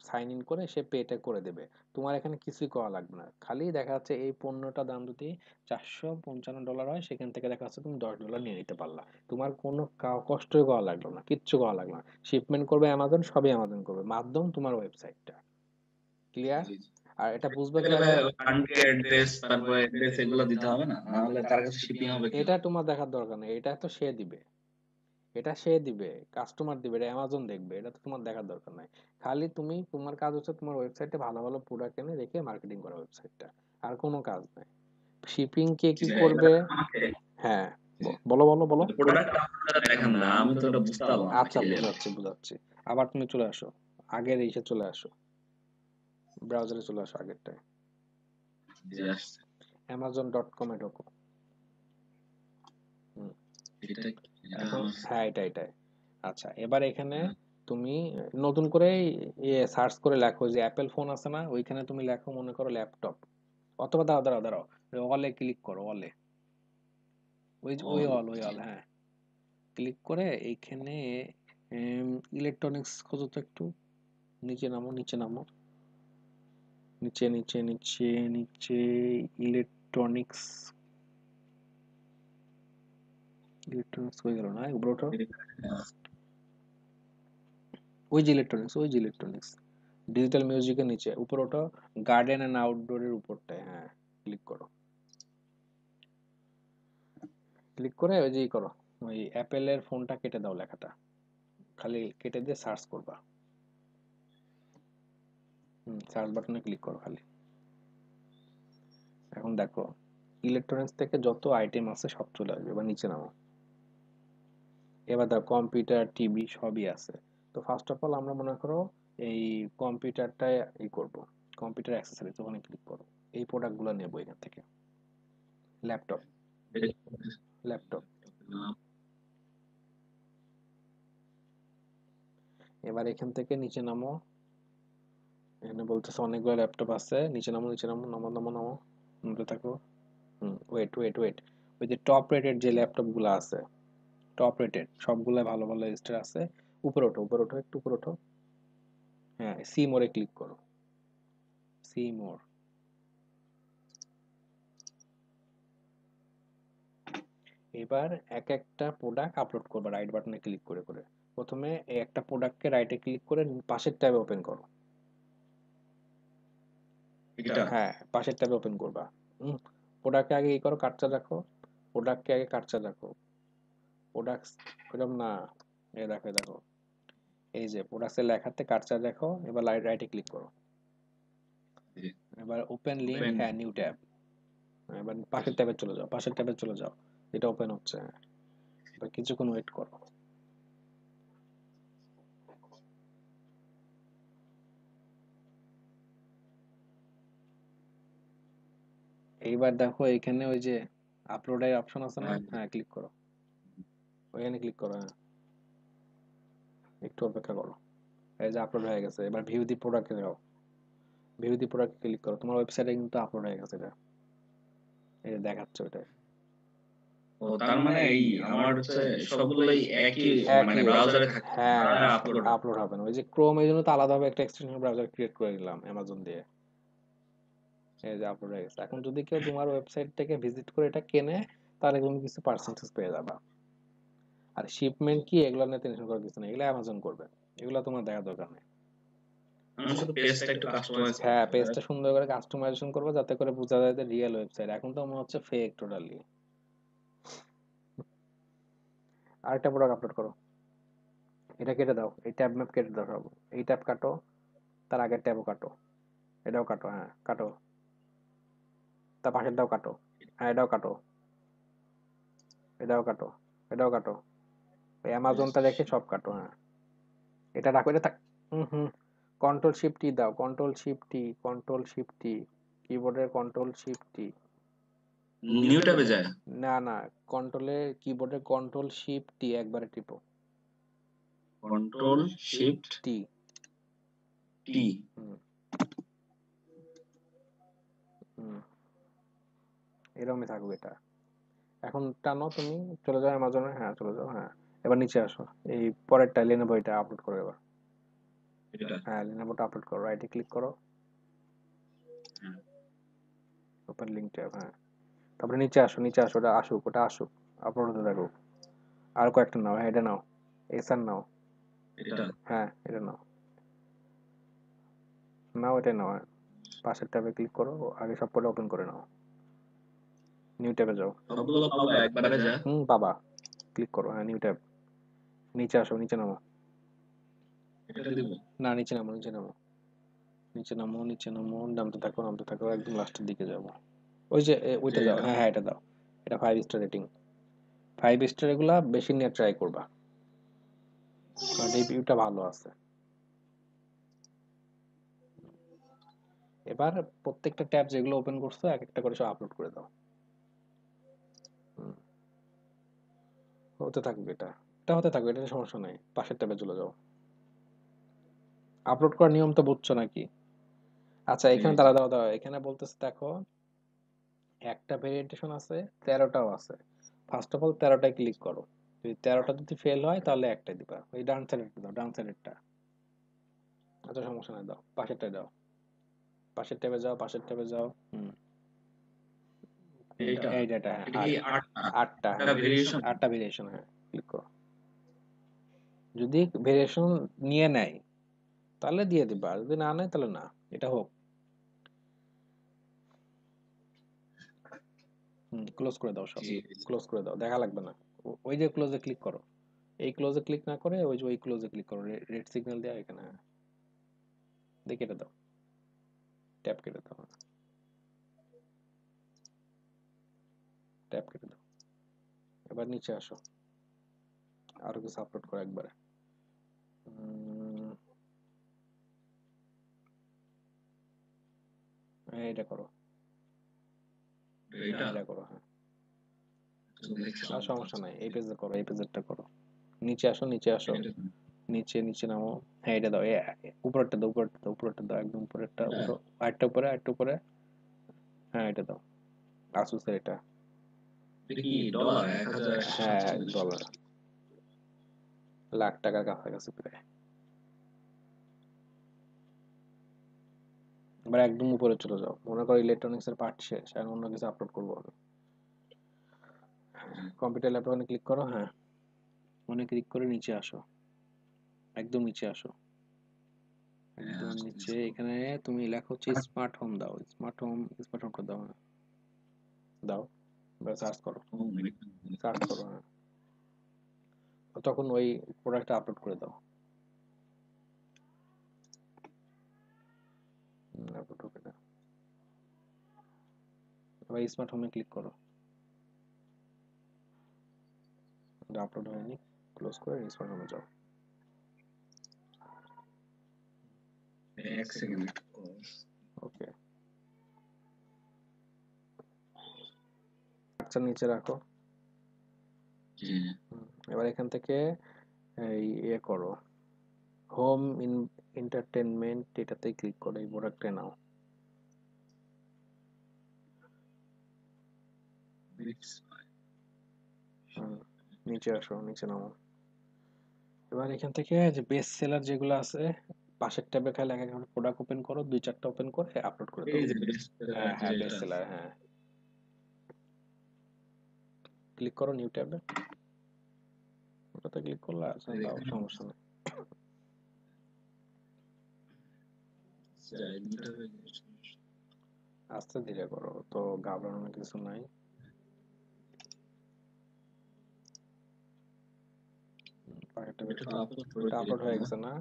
সাইন ইন করে সে পেটা করে দেবে। তোমার এখানে কিছুই করা লাগবে না, খালি দেখা যাচ্ছে এই পণ্যটার দাম যদি $455 হয়, সেখান থেকে দেখা যাচ্ছে তুমি $10 নিয়ে নিতে পারলা। তোমার কোনো কষ্টই করা লাগলো না, কিচ্ছু করা লাগলো না। শিপমেন্ট করবে অ্যামাজন, সবই অ্যামাজন করবে, মাধ্যম তোমার ওয়েবসাইটটা। ক্লিয়ার? আর এটা বুঝবে কিভাবে? কান্ট্রি অ্যাড্রেস, তারপরে অ্যাড্রেস এগুলো দিতে হবে না, না হলে তার কাছে শিপিং হবে এটা কিভাবে? তোমার দেখার দরকার নেই, এটা তো সে দিবে, এটা সে দিবে, কাস্টমার দিবে, এটা অ্যামাজন দেখবে, এটা তো তোমার দেখার দরকার নাই। খালি তুমি, তোমার কাজ হচ্ছে তোমার ওয়েবসাইটে ভালো ভালো প্রোডাক্ট এনে রেখে মার্কেটিং করা ওয়েবসাইটটা, আর কোনো কাজ নাই। শিপিং কে কি এবার করবে? আমাকে হ্যাঁ, বলো বলো বলো। প্রোডাক্ট আপনারা দেখান না, আমি তো এটা বুঝতে পারলাম না আচ্ছা, ক্লিয়ারলি। বুঝাচ্ছি বুঝাচ্ছি। আবার তুমি চলে আসো, আগের ইসে চলে আসো, ব্রাউজারে চলে আসো আগেরটায়। জি আসছে। amazon.com এ ঢোকো। হুম, এটা এটা এখন আমার হ্যাঁ, এটাই। আচ্ছা, এবার এখানে তুমি নতুন করে সার্চ করে লেখো, যে অ্যাপেল ফোন আছে না, ওইখানে তুমি লেখো মনে করো ল্যাপটপ, অথবা দাঁড়াও, অলে ক্লিক করো, অলে, ওই অল, হ্যাঁ, ক্লিক করে এইখানে ইলেকট্রনিক্স খোঁজো তো একটু, নিচে নামো, নিচে ইলেকট্রনিক্স, হয়ে গেল না, উপরে ওঠো। ওই যে ইলেকট্রনিক্স ডিজিটাল মিউজিকের নিচে উপরে ওঠো, গার্ডেন এন্ড আউটডোরের উপরটায়, হ্যাঁ, ক্লিক করো। ক্লিক করে ওই যে করো, ওই অ্যাপেলের ফোনটা কেটে দাও, লেখাটা খালি কেটে দিয়ে সার্চ করবা। সার্চ বাটনে ক্লিক করো খালি। এখন দেখো ইলেকট্রনিক্স থেকে যত আইটেম আছে সব চলে আসবে। এবার নিচে নামো, এবার দেখো কম্পিউটার, টিভি সবই আছে। তো ফার্স্ট অফ অল আমরা মনে করো এই কম্পিউটারটাই করব, কম্পিউটার অ্যাক্সেসরিজ, ওখানে ক্লিক করো। এই প্রোডাক্টগুলো নেবো এখান থেকে। Laptop, laptop. এবার এখান থেকে নিচে নামো, এখানে বলতেছে অনেকগুলো ল্যাপটপ আছে, নিচে নামো, নামতে থাকো। ওয়েট, ওই যে টপ রেটেড যে ল্যাপটপ গুলো আছে, টপ রেটেড সবগুলো ভালো ভালো লিস্টে আছে। উপরে ওঠো, একটু উপরে ওঠো। হ্যাঁ, সি মোরে ক্লিক করো, সি মোর। এবার এক একটা প্রোডাক্ট আপলোড করবা রাইট বাটনে ক্লিক করে করে। প্রথমে এই একটা প্রোডাক্টকে রাইটে ক্লিক করে পাশের ট্যাবে ওপেন করো। এটা হ্যাঁ, পাশের ট্যাবে ওপেন করবা। প্রোডাক্টকে আগে করো, কাটচা রাখো, প্রোডাক্টকে আগে কাটচা রাখো। প্রোডাক্টস এরকম না, দেখো এই যে প্রোডাক্টসের লেখাতে কাটচা দেখো। এবার রাইটে ক্লিক করো, এবার ওপেন লিঙ্ক, ওপেন। হ্যাঁ, নিউ ট্যাব। এবার পাশের ট্যাবে চলে যাও, এটা ওপেন হচ্ছে। এবার কিছুক্ষণ ওয়েট করো। এইবার দেখো এখানে ওই যে আপলোডের অপশন আছে না, হ্যাঁ, ক্লিক করো, ওইখানে ক্লিক করো, হ্যাঁ, একটু অপেক্ষা করো। এই যে আপলোড হয়ে গেছে, এবার ভিউ দি প্রোডাক্টে যাও, ভিউ দি প্রোডাক্ট ক্লিক করো, তোমার ওয়েবসাইটে কিন্তু আপলোড হয়ে গেছে এটা, এই যে দেখাচ্ছে ওইটা। ও তার মানে এই আমার হচ্ছে সবগুলাই একই মানে একই, ব্রাউজারে থাকে, হ্যাঁ, আপলোড। আপলোড হবে না। ওই যে ক্রোম, এই জন্য তো আলাদাভাবে একটা এক্সটেনশন ব্রাউজার ক্রিয়েট করে দিলাম অ্যামাজন দিয়ে। এই যে আপলোড হয়ে গেছে। এখন যদি কেউ তোমার ওয়েবসাইট থেকে ভিজিট করে এটা কেনে, তাহলে তুমি কিছু পার্সেন্টেজ পেয়ে যাবা। আর শিপমেন্ট কি, এগুলো নিয়ে টেনশন করার কিছু নেই, এগুলো অ্যামাজন করবে, এগুলো তোমার দেখার দরকার নেই। আমি শুধু পেজটা একটু কাস্টমাইজ হ্যাঁ, করতে হবে। পেজটা সুন্দর করে কাস্টমাইজেশন করবে, যাতে করে বোঝা যায় যে রিয়েল ওয়েবসাইট। এখন তো মনে হচ্ছে ফেক টোটালি। আরেকটা প্রোডাক্ট আপলোড করো, এটা কেটে দাও, এই ট্যাব ম্যাপ কেটে দাও সব, এই ট্যাব কাটো, তার আগের ট্যাবও কাটো, এটাও কাটো, হ্যাঁ কাটো, তার পাশেরটাও কাটো, হ্যাঁ এটাও কাটো, এটাও কাটো, এটাও কাটো, ওই অ্যামাজনটা রেখে সব কাটো, হ্যাঁ এটা রাখো, এটা থাক। হুম হুম, কন্ট্রোল শিফট টি দাও, কন্ট্রোল শিফট টি, কন্ট্রোল শিফট টি, কিবোর্ডের কন্ট্রোল শিফট টি। নিউ ট্যাবে যায়? না না, কন্ট্রোলের কিবোর্ডের কন্ট্রোল শিফট টি একবারে টিপো, কন্ট্রোল শিফট টি। টি। হুম হুম, এরকমই থাকবে এটা। এখন টানো তুমি, চলে যাও অ্যামাজনে, হ্যাঁ চলে যাও, হ্যাঁ এবার নিচে আসো, এই পরেরটা লেনোভো, এটা আপলোড করো এবার, এটা হ্যাঁ লেনোভোটা আপলোড করো, রাইটে ক্লিক করো, ওপেন লিঙ্ক ট্যাব, হ্যাঁ তারপরে নিচে আসো, নিচে আসো, ওটা আসুক, ওটা আসুক, আপলোড হতে থাকুক। আর কয়েকটা নাও, হ্যাঁ এটা নাও, এসার নাও, এটা হ্যাঁ এটা নাও, নাও এটা নাও, হ্যাঁ পাশের ট্যাবে ক্লিক করো, আগে সব কটা ওপেন করে নাও, নিউ ট্যাবে যাও। সবগুলো পাবো একবারে যা? হুম পাবা, ক্লিক করো, হ্যাঁ নিউ ট্যাব, নিচে আসো, নিচে নামো, এটা দিব? না নিচে নামো, নিচে নামো, নিচে নামো, নিচে নামো, নামতে থাকো, নামতে থাকো, একদম লাস্টের দিকে যাবো, ওই যে ওইটা দাও, হ্যাঁ হ্যাঁ এটা দাও, এটা 5 স্টার রেটিং, 5 স্টার, এগুলা বেশি নিয়ে ট্রাই করবা, কারণ রিভিউটা ভালো আছে। এবার প্রত্যেকটা ট্যাব যেগুলো ওপেন করছো এক একটা করে সব আপলোড করে দাও। হুম, হতে থাকবে এটা, এটা হতে থাকবে, এটা সমস্যা নাই, পাশের ট্যাবে চলে যাও। আপলোড করার নিয়ম তো বুঝছো নাকি? আচ্ছা এখানে দাঁড়া দাঁড়া দাঁড়া, এখানে বলতেছে দেখো, একটা ভেরিয়েন্টেশন আছে, 13টাও আছে। ফার্স্ট অফ অল 13টায় ক্লিক করো, যদি 13টা যদি ফেল হয় তাহলে একটাই দিবা, ওই ডান সাইডেরটা দাও, ডান সাইডেরটা। আচ্ছা সমস্যা নাই, দাও পাশেরটায় দাও, পাশের ট্যাবে যাও, পাশের ট্যাবে যাও। হুম, কোনটা? এইটা এই ডাটা, হ্যাঁ এটা আট, কি আটটা? আটটা, এটা হ্যাঁ ভেরিয়েশন? আটটা ভেরিয়েশন, হ্যাঁ ক্লিক করো। যদি ভেরিয়েশন নিয়ে নেয় তাহলে দিয়ে দিবা, যদি না নেয় তাহলে না, এটা হোক। হুম, ক্লোজ করে দাও সব, ক্লোজ করে দাও, দেখা লাগবে না। ওই যে ক্লোজে ক্লিক করো, এই ক্লোজে ক্লিক না করে ওই যে ওই ক্লোজে ক্লিক করো, রেড সিগন্যাল দেওয়া এখানে, হ্যাঁ দিয়ে কেটে দাও, ট্যাপ কেটে দাও, ট্যাপ কেটে দাও। এবার নিচে আসো, আরো কিছু আপলোড করো একবারে। উম, হ্যাঁ এটা করো, হ্যাঁ এটা এটা করো, হ্যাঁ আর দেখছিলাম তো। সমস্যা নাই, এই পেজে করো, এই পেজেরটা করো। নিচে আসো, নিচে আসো, এটা নিচে নিচে নামো, হ্যাঁ এটা দাও, উপরেরটা দাও, উপরেরটা দাও, উপরেরটা দাও, একদম উপরেরটা, এটা উঠো, আরেকটা উপরে, আরেকটা উপরে, হ্যাঁ এটা দাও, আসুসের এটা, এটা কি ডলার 1147? হ্যাঁ ডলার, লাখ টাকার কাছাকাছি প্রায়। এবার একদম উপরে চলে যাও, মনে করো ইলেকট্রনিক্স এর পার্ট শেষ, এখন অন্য কিছু আপলোড করবো আমি। কম্পিউটার ল্যাপটপে ক্লিক করো, হ্যাঁ মনে ক্লিক করে নিচে আসো, একদম নিচে আসো, একদম নিচে, এখানে তুমি লেখো হচ্ছে স্মার্ট হোম দাও, স্মার্ট হোম, স্মার্ট হোমটা দাও, হ্যাঁ দাও, এবার সার্চ করো, সার্চ করো, হ্যাঁ তখন ওই প্রোডাক্টটা আপলোড করে দাও। আপলোড হবে না, এবার স্মার্ট হোমে ক্লিক করো, আপলোড হয়নি, ক্লোজ করে স্মার্ট হোমে যাও। এক সেকেন্ড। ওকে, আচ্ছা নিচে রাখো। এবার এখান থেকে এই ইয়ে করো, হোম এন্টারটেনমেন্ট, এটাতে ক্লিক করো, এই প্রোডাক্টে নাও। হুম, নিচে আসো, নিচে নামো। এবার এখান থেকে যে বেস্ট সেলার যেগুলো আছে, পাশের ট্যাবে খালি এক একটা প্রোডাক্ট ওপেন করো, 2-4টা ওপেন করে আপলোড করে দাও। এই যে বেস্ট হ্যাঁ হ্যাঁ বেস্ট যেটা সেলার, হ্যাঁ ক্লিক করো নিউ ট্যাবে, ওটাতে ক্লিক করলে আছে, দাও সমস্যা নেই। আস্তে ধীরে করো তো, ঘাবড়ানোর কিছু নাই। পাকেটটা এটা তো আপলোড করে এটা আপলোড দিলাম হয়ে না? গেছে না?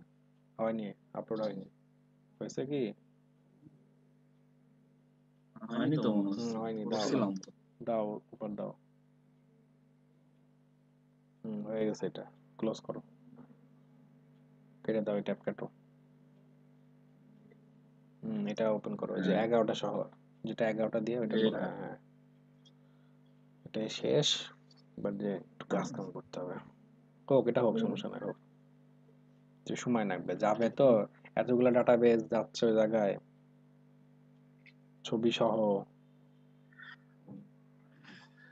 হয়নি, আপলোড হয়নি। হয়েছে কি? হয়নি তো মনে হয়নি। হচ্ছে, দাও করছিলাম তো। দাও, উপর দাও। হয়ে গেছে, এটা ক্লোজ করো, কেটে দাও, ট্যাপ কাটো। এটা ওপেন করো, ওই যে হ্যাঁ, 11টা সহ, যেটা 11টা দিয়ে ওইটা করো। এটা হ্যাঁ হ্যাঁ, এটাই শেষ। এবার যে একটু কাজ কাম করতে হবে। হোক, এটা হোক, সমস্যা নাই, হোক। যে সময় লাগবে, যাবে তো, এতগুলা ডাটাবেজ যাচ্ছে ওই জায়গায়, ছবি সহ।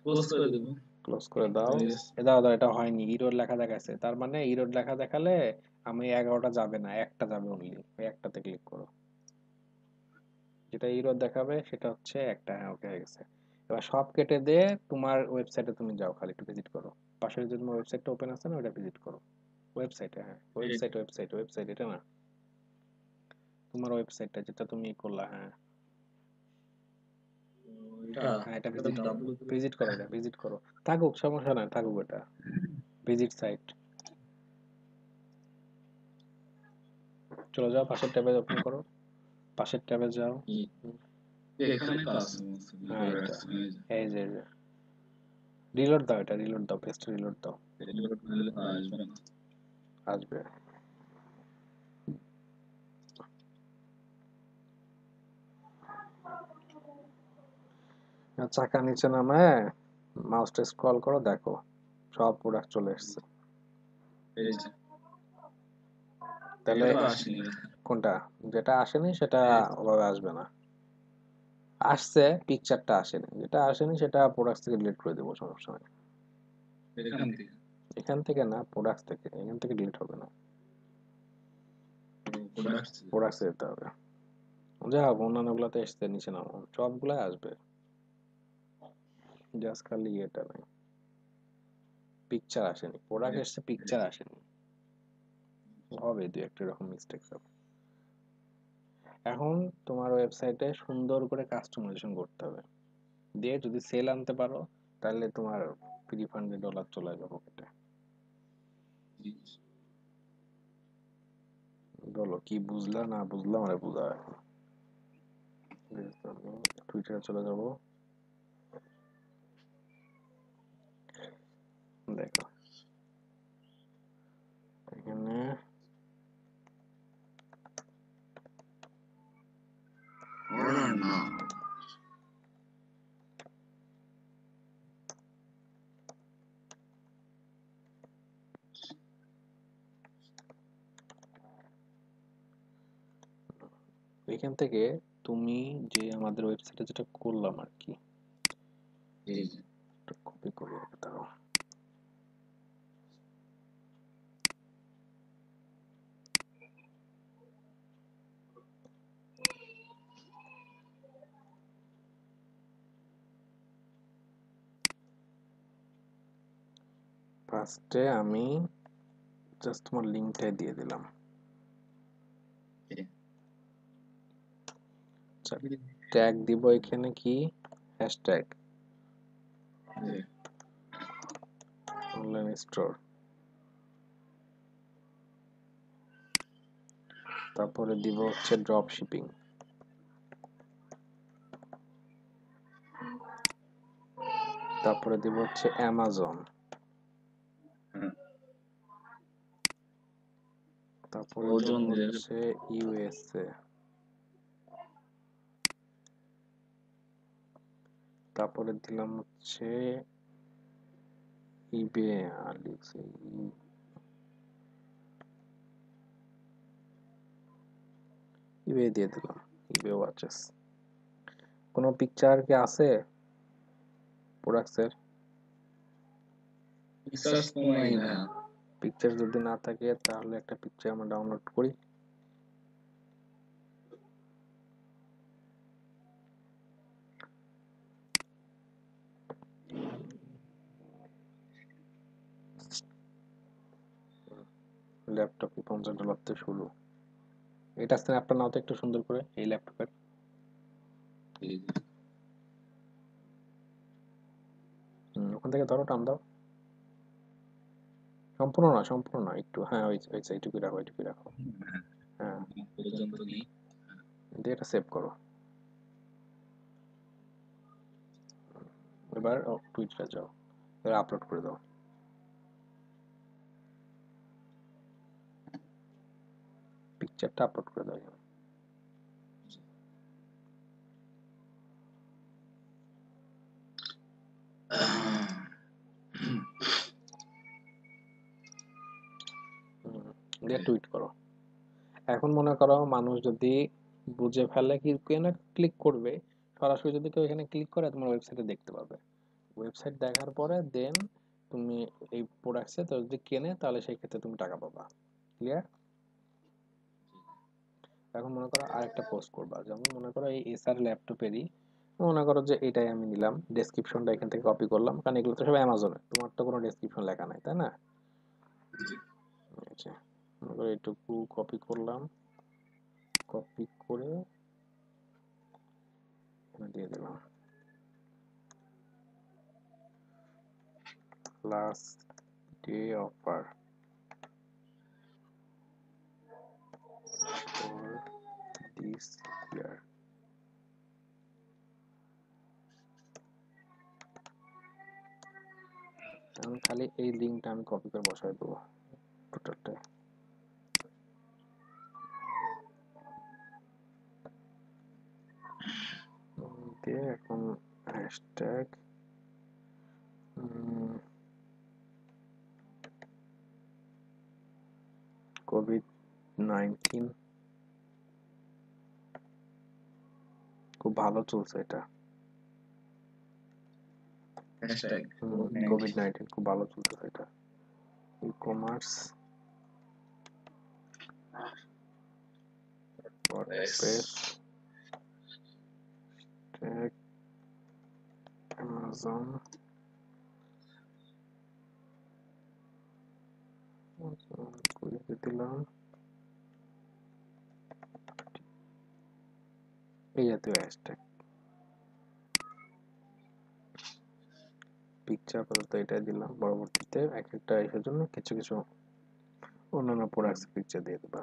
ক্লোজ করে দেবো। ক্লোজ করে দাও। হয়ে গেছে। দাও দাও, এটা হয়নি, ইরোর লেখা দেখাচ্ছে, তার মানে ইরোর লেখা দেখালে আমি 11টা যাবে না, একটা যাবে অনলি, ওই একটাতে ক্লিক করো। যেটা ইরোর দেখাবে সেটা হচ্ছে একটা। হ্যাঁ, ওকে, হয়ে গেছে। এবার সব কেটে দিয়ে তোমার ওয়েবসাইটে তুমি যাও, খালি একটু ভিজিট করো। পাশে যে তোমার ওয়েবসাইটটা ওপেন আছে না, ওটা ভিজিট করো। ওয়েবসাইটে, হ্যাঁ, ওয়েবসাইট এটা না, তোমার ওয়েবসাইটটা যেটা তুমি করলা। হ্যাঁ এটা হ্যাঁ, এটা এটা ডাব্লিউ ভিজিট করো, এটা ভিজিট করো। থাকুক, সমস্যা নাই, থাকুক এটা। ভিজিট সাইট, চলে যাও, পাশের ট্যাবে ওপেন করো, পাশের ট্যাবে যাও। এখানে তো আছে হ্যাঁ, ভিডিও এটা, রাখছি। এই যে রিলোড দাও, এটা রিলোড দাও, পেস্ট রিলোড দাও। রিলোড করলে তো আসবে না। আসবে। আর চাকা নিচে নামায় মাউসটা স্ক্রল করো, দেখো সব প্রোডাক্ট চলে এসেছে। এই যে তাহলে এটা তো আসেনি। কোনটা? যেটা আসেনি সেটা এই ওভাবে আসবে না। আসছে, পিকচারটা আসেনি, যেটা আসেনি সেটা প্রোডাক্ট থেকে ডিলিট করে দেবো, সমস্যা নেই। এখান থেকে এখান থেকে না, প্রোডাক্ট থেকে, এখান থেকে ডিলিট হবে না, প্রোডাক্ট প্রোডাক্টে যেতে হবে। যা হোক, অন্যান্য গুলাতে এসছে, নিচে নামো, সবগুলাই আসবে, জাস্ট খালি এটা নাই, পিকচার আসেনি, প্রোডাক্ট এসছে, পিকচার আসেনি। হবে দুই একটা এরকম মিস্টেক হবে। এখন তোমার ওয়েবসাইটে সুন্দর করে কাস্টমাইজেশন করতে হবে, দিয়ে যদি সেল আনতে পারো, তাহলে তোমার রিফান্ডে ডলার চলে যাবে পকেটে। বলো কি বুঝলা না বুঝলা, মানে বুঝা এখন। টুইটারে চলে যাব, দেখো এখানে অর্ডার না। এখান থেকে তুমি যে আমাদের ওয়েবসাইটে যেটা করলাম আর কি, এই যে কপি করে দাও। ফার্স্টে আমি জাস্ট তোমার লিঙ্কটাই দিয়ে দিলাম। আচ্ছা, ট্যাগ দিব এখানে কি, হ্যাশট্যাগ অনলাইন স্টোর, তারপরে দিব হচ্ছে ড্রপ শিপিং, তারপরে দিব হচ্ছে অ্যামাজন, তারপরে দিব ওজন দিয়ে হচ্ছে ইউএসএ, তারপরে দিলাম হচ্ছে ইবে, আলিক্স, ইবে দিয়ে দিলাম, ইবে ওয়াচেস। কোনো পিকচার কি আছে প্রোডাক্টসের? রিসার্চ তো নাই না। পিকচার যদি না থাকে তাহলে একটা পিকচার আমরা ডাউনলোড করি। ল্যাপটপে $50 থেকে শুরু। এটা স্ন্যাপটা নাও তো একটু সুন্দর করে, এই ল্যাপটপের। ওখান থেকে ধরো, টান দাও। সম্পূর্ণ না একটু, হ্যাঁ হয়েছে, এইটুকু রাখো, এইটুকু রাখো। হ্যাঁ, পর্যন্ত নেই। দিয়ে এটা সেভ করো। এবার টুইটারে যাও, এবার আপলোড করে দাও। পিকচারটা আপলোড করে দাও। দিয়ে টুইট করো। এখন মনে করো মানুষ যদি বুঝে ফেলে কি কেন ক্লিক করবে, সরাসরি যদি কেউ এখানে ক্লিক করে তোমার ওয়েবসাইটে দেখতে পাবে। ওয়েবসাইট দেখার পরে দেন তুমি এই প্রোডাক্টসে তো যদি কেনে তাহলে সেই ক্ষেত্রে তুমি টাকা পাবা। ক্লিয়ার? এখন মনে করো আরেকটা পোস্ট করবা, যেমন মনে করো এই এসআর ল্যাপটপেরই, মনে করো যে এটাই আমি নিলাম, ডেসক্রিপশনটা এখান থেকে কপি করলাম, কারণ এগুলো তো সব অ্যামাজনে, তোমার তো কোনো ডেসক্রিপশন লেখা নাই, তাই না? আচ্ছা, মনে করো এইটুকু কপি করলাম, কপি করে এখানে দিয়ে দিলাম last day offer for this ইয়ার। এখন খালি এই লিঙ্কটা আমি কপি করে বসাই দেবো টোটালটা। দিয়ে এখন হ্যাশট্যাগ কোভিড-19, খুব ভালো চলছে এটা। হ্যাশট্যাগ কোভিড-19 খুব ভালো চলতেছে এটা। ই-কমার্স ওয়ার্ডপ্রেস ট্যাগ অ্যামাজন করে দিলাম, এই জাতীয় হ্যাশট্যাগ। পিকচার আপাতত এটাই দিলাম, পরবর্তীতে এক একটা ইসের জন্য কিছু কিছু অন্যান্য প্রোডাক্টস পিকচার দিয়ে দেবা।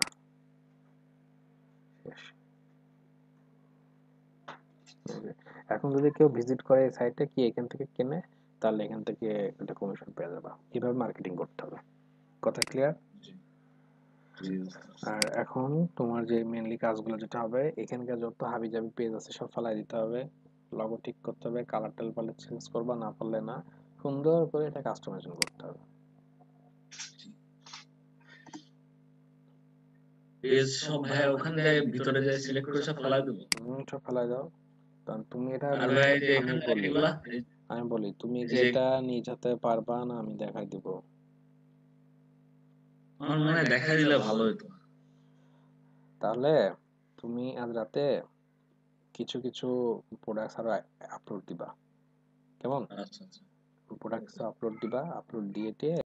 শেষ। এখন যদি কেউ ভিজিট করে এই সাইটে কি এখান থেকে কেনে, তাহলে এখান থেকে একটা কমিশন পেয়ে যাবা। এভাবে মার্কেটিং করতে হবে। কথা ক্লিয়ার? আর এখন তোমার যে মেনলি কাজগুলো যেটা হবে, এখানকার যত হাবিজাবি পেজ আছে সব ফালাই দিতে হবে, লগো ঠিক করতে হবে, কালার টাল পারলে চেঞ্জ করবা, না পারলে না, সুন্দর করে এটা কাস্টমাইজেশন করতে হবে। পেজ সব ভাই ওখানে যায় ভিতরে যায় সিলেক্ট করে সব ফেলাই দেবো। সব ফালাই দাও, কারণ তুমি এটা আর ভাই যে আমি এখানে বলি, এগুলা তুমি এই কি যে এটা নিজ হাতে পারবা না আমি দেখাই দিব? আমার মনে হয় দেখা দিলে ভালো হতো। তাহলে তুমি আজ রাতে কিছু কিছু প্রোডাক্টস আরো আপলোড দিবা, কেমন? আচ্ছা আচ্ছা প্রোডাক্টস আপলোড দিবা, আপলোড দিয়ে